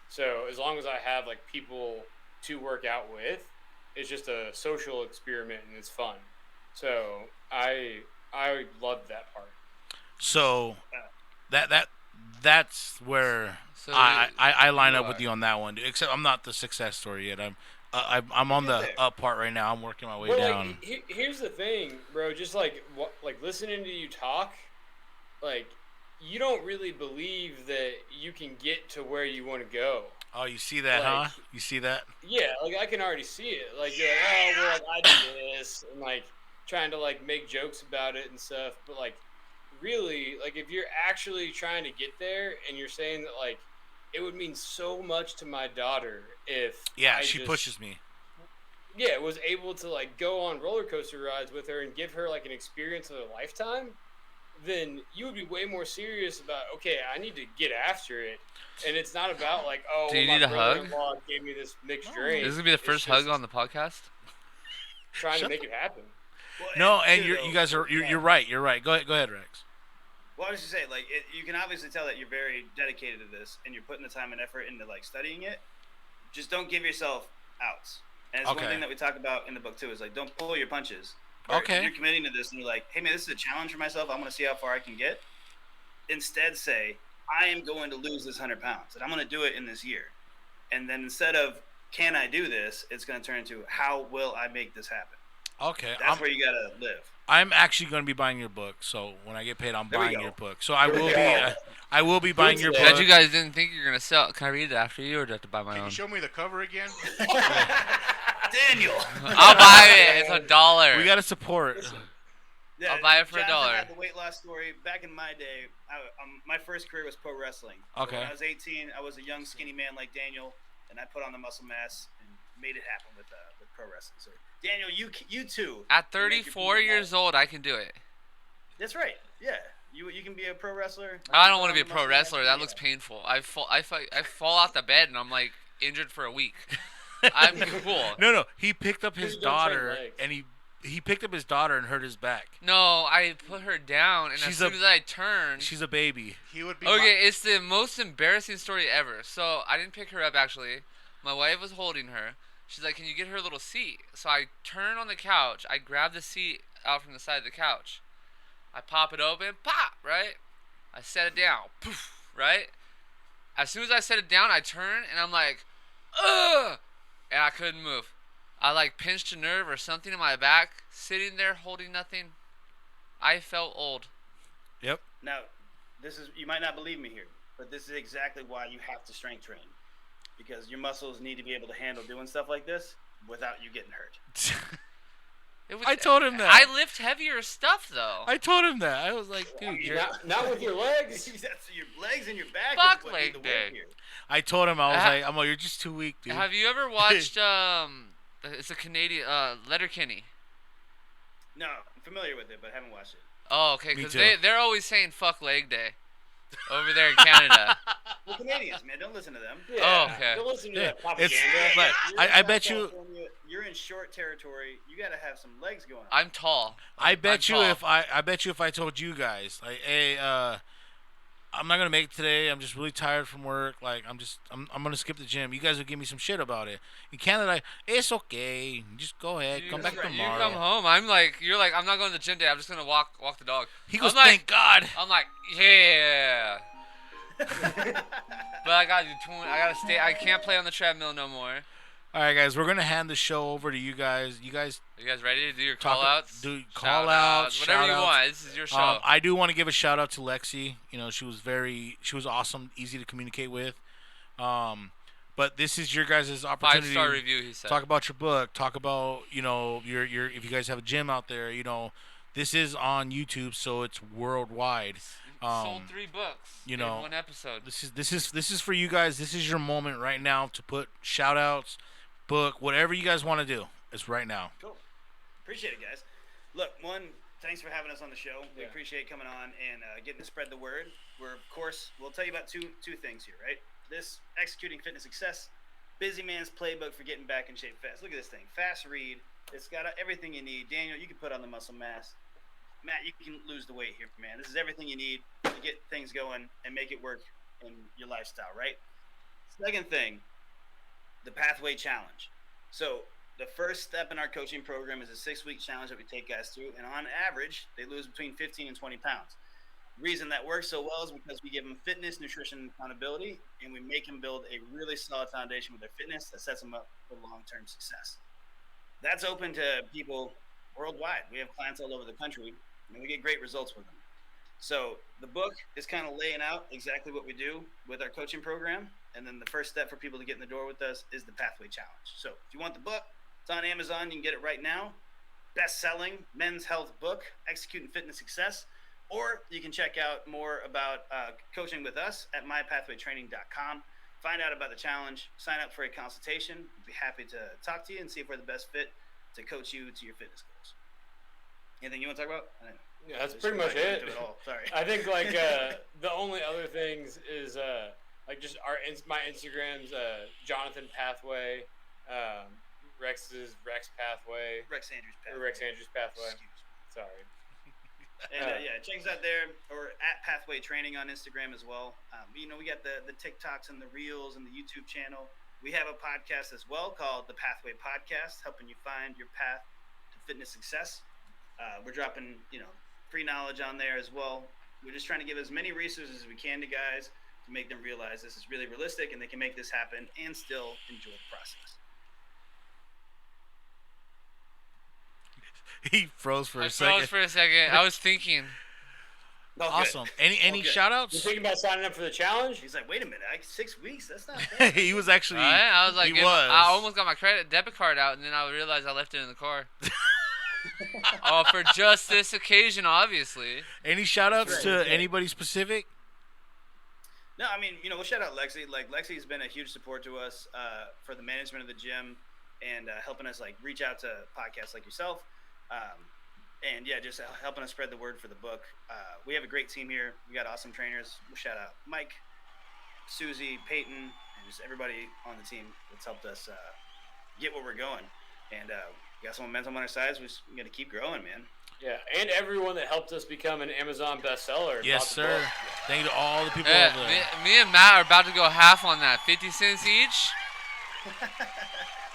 So as long as I have like people to work out with, it's just a social experiment and it's fun. So I loved that part. So that's where So I line you up with are. you on that one. Except I'm not the success story yet. I'm on the up part right now. I'm working my way Well, down. like, here's the thing, bro. Just like listening to you talk, like you don't really believe that you can get to where you want to go. Oh, you see that, like- huh? You see that? Yeah, like I can already see it. Like you're like, oh, well, like I do this, and like trying to like make jokes about it and stuff. But like, really, like if you're actually trying to get there, and you're saying that like it would mean so much to my daughter if Yeah, I she just- pushes me. was able to like go on roller coaster rides with her and give her like an experience of a lifetime, then you would be way more serious about, okay, I need to get after it. And it's not about like, oh, Do well, you my need a hug? brother-in-law gave me this mixed drink. This is gonna be the It's first just hug on the podcast. trying to Shut make it happen. Well, No, and too, you though, guys are you're right. You're right. Go ahead, Rex. Well, I was just saying, like, you can obviously tell that you're very dedicated to this, and you're putting the time and effort into like studying it. Just don't give yourself outs. And it's one Okay. thing that we talk about in the book too. Is like, don't pull your punches. Or Okay. if you're committing to this, and you're like, hey man, this is a challenge for myself. I want to see how far I can get. Instead, say, I am going to lose this 100 pounds, and I'm going to do it in this year. And then instead of can I do this, it's going to turn into how will I make this happen. Okay. That's where you gotta live. I'm actually going to be buying your book. So when I get paid, I'm There we buying go. your book. So I There we will be. go. I will be buying your Good book. Bet you guys didn't think you're gonna sell. Can I read it after you, or do I have to buy my Can own? you show me the cover again? Daniel. I'll buy it. It's $1. We got to support. Yeah, I'll buy it for Jonathan $1. had the weight loss story. Back in my day, my first career was pro wrestling. Okay. When I was 18, I was a young, skinny man like Daniel, and I put on the muscle mass and made it happen with pro wrestling. So, Daniel, you too. At can make your 34 feet years small. old, I can do it. That's right. Yeah, you can be a pro wrestler. I don't want to be a Muscle pro mass, wrestler. That yeah. looks painful. I fall out the bed and I'm like injured for a week. I'm cool. No. He picked up his You don't train daughter, legs. and he picked up his daughter and hurt his back. No, I put her down, and She's as soon a- as I turned, She's a baby. He would be. okay, it's the most embarrassing story ever. So I didn't pick her up actually. My wife was holding her. She's like, "Can you get her a little seat?" So I turn on the couch. I grab the seat out from the side of the couch. I pop it open, pop, right? I set it down, poof, right? As soon as I set it down, I turn and I'm like, ugh, and I couldn't move. I like pinched a nerve or something in my back, sitting there holding nothing. I felt old. Yep. Now, you might not believe me here, but this is exactly why you have to strength train, because your muscles need to be able to handle doing stuff like this without you getting hurt. It was, I told him that. I lift heavier stuff though. I told him that. I was like, dude, Not with your legs. That's your legs and your back. Fuck is what need leg the weight day. here. I told him, I was Ha- like, I'm like, you're just too weak, dude. Have you ever watched it's a Canadian Letterkenny? No, I'm familiar with it, but haven't watched it. Oh, okay, Me because too. they're always saying "fuck leg day" over there in Canada. Well, Canadians, man, don't listen to them. Yeah. Oh, okay. Don't listen to Yeah, that it's- propaganda. but You're I in bet South you. California, you're in short territory. You got to have some legs going on. I'm tall. I I'm bet you tall. if I told you guys, like, hey, I'm not gonna make it today. I'm just really tired from work. Like, I'm gonna skip the gym. You guys would give me some shit about it. In Canada, it's okay. Just go ahead. Come back You tomorrow. come home. You're like, I'm not going to the gym today. I'm just gonna walk the dog. He goes, I'm like, thank God. I'm like, yeah. But I gotta stay. I can't play on the treadmill no more. All right, guys, we're gonna hand the show over to you guys. You guys Are you guys ready to do your Talk- call outs? do call outs, whatever you shout outs. want. This is your show. I do want to give a shout out to Lexi. You know, she was awesome, easy to communicate with. But this is your guys' opportunity. 5-star review, he said. Talk about your book. Talk about, you know, your if you guys have a gym out there. You know, this is on YouTube, so it's worldwide. Sold 3 books. you in know, one episode. This is for you guys. This is your moment right now to put shout outs, book, whatever you guys want to do. It's right now. Cool. Appreciate it, guys. Look, thanks for having us on the show. We appreciate coming on and getting to spread the word. We'll tell you about two things here, right? This Executing Fitness Success, busy man's playbook for getting back in shape fast. Look at this thing. Fast read. It's got everything you need. Daniel, you can put on the muscle mass. Matt, you can lose the weight here, man. This is everything you need to get things going and make it work in your lifestyle, right? Second thing, the Pathway Challenge. So the first step in our coaching program is a 6-week challenge that we take guys through, and on average, they lose between 15 and 20 pounds. The reason that works so well is because we give them fitness, nutrition, and accountability, and we make them build a really solid foundation with their fitness that sets them up for long-term success. That's open to people worldwide. We have clients all over the country, and we get great results with them. So the book is kind of laying out exactly what we do with our coaching program. And then the first step for people to get in the door with us is the Pathway Challenge. So if you want the book, it's on Amazon. You can get it right now. Best-selling men's health book, Executing Fitness Success. Or you can check out more about coaching with us at mypathwaytraining.com. find out about the challenge, sign up for a consultation. We'd be happy to talk to you and see if we're the best fit to coach you to your fitness goals. Anything you want to talk about? Yeah, that's Just pretty much probably it. didn't do it all. Sorry. I think like the only other things is like just my Instagrams, Jonathan Pathway, Rex's Rex Pathway, Rex Andrews or Pathway. Rex Andrews Pathway. Excuse me. Sorry. And yeah, check us out there or at Pathway Training on Instagram as well. We got the TikToks and the Reels and the YouTube channel. We have a podcast as well called the Pathway Podcast, helping you find your path to fitness success. We're dropping free knowledge on there as well. We're just trying to give as many resources as we can to guys to make them realize this is really realistic and they can make this happen and still enjoy the process. He froze for I a second. froze for a second. I was thinking. All good. Awesome. Any good. shout You outs? thinking about signing up for the challenge? He's like, wait a minute, 6 weeks? That's not bad. He was actually. Right? I was like, he was. I almost got my debit card out, and then I realized I left it in the car. Oh, for just this occasion, obviously. Any shout outs That's to right. anybody specific? No, I mean, we'll shout out Lexi. Like, Lexi's been a huge support to us for the management of the gym and helping us, like, reach out to podcasts like yourself. And, yeah, just helping us spread the word for the book. We have a great team here. We got awesome trainers. We'll shout out Mike, Susie, Peyton, and just everybody on the team that's helped us get where we're going. And we got some momentum on our sides. We got to keep growing, man. Yeah, and everyone that helped us become an Amazon bestseller. and Yes, bought the sir. book. Thank you to all the people Yeah, over there. me and Matt are about to go half on that, 50 cents each.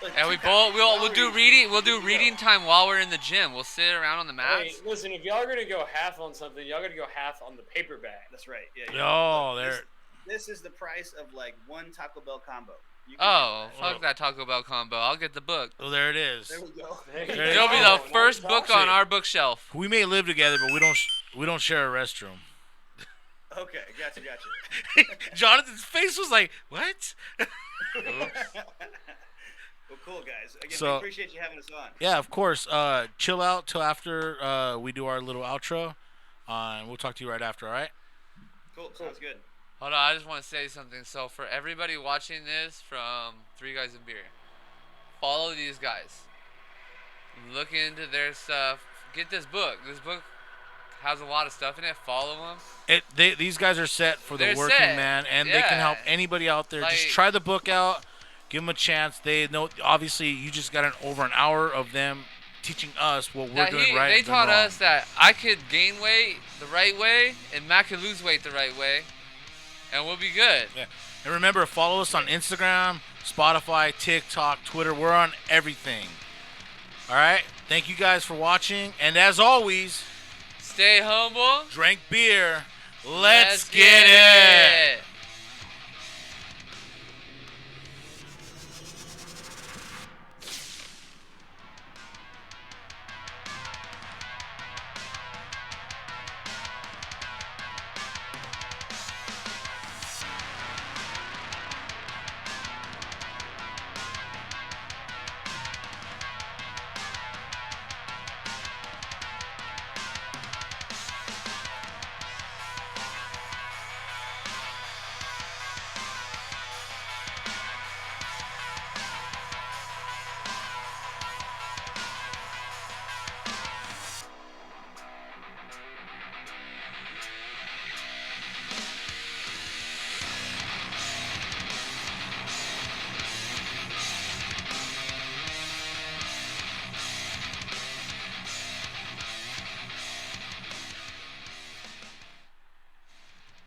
Look, And we'll do reading time while we're in the gym. We'll sit around on the Hey, mats. listen, if y'all are gonna go half on something, y'all gotta go half on the paperback. That's right. Yeah. Oh, Look, there. This is the price of, like, one Taco Bell combo. You can Oh, get that. fuck that Taco Bell combo. I'll get the book. Oh, there it is. There we go. There you There you It'll be go. the first book on our bookshelf. We may live together, but we don't share a restroom. Okay, gotcha. Jonathan's face was like, "What?" Well, cool, guys. Again, So- we appreciate you having us on. Yeah, of course. Chill out till after we do our little outro, and we'll talk to you right after. All right? Cool. Sounds good. Hold on, I just want to say something. So for everybody watching this from Three Guys and Beer, follow these guys. Look into their stuff. Get this book. This book has a lot of stuff in it. Follow them. These guys are set for the They're working set. man, and they can help Yeah. anybody out there. Just Like- try the book out. Give them a chance. They know. Obviously, you just got over an hour of them teaching us what we're doing right. They and taught wrong. us that I could gain weight the right way, and Matt could lose weight the right way, and we'll be good. Yeah. And remember, follow us on Instagram, Spotify, TikTok, Twitter. We're on everything. All right. Thank you guys for watching, and as always, Stay humble. drink beer. Let's Let's get get it.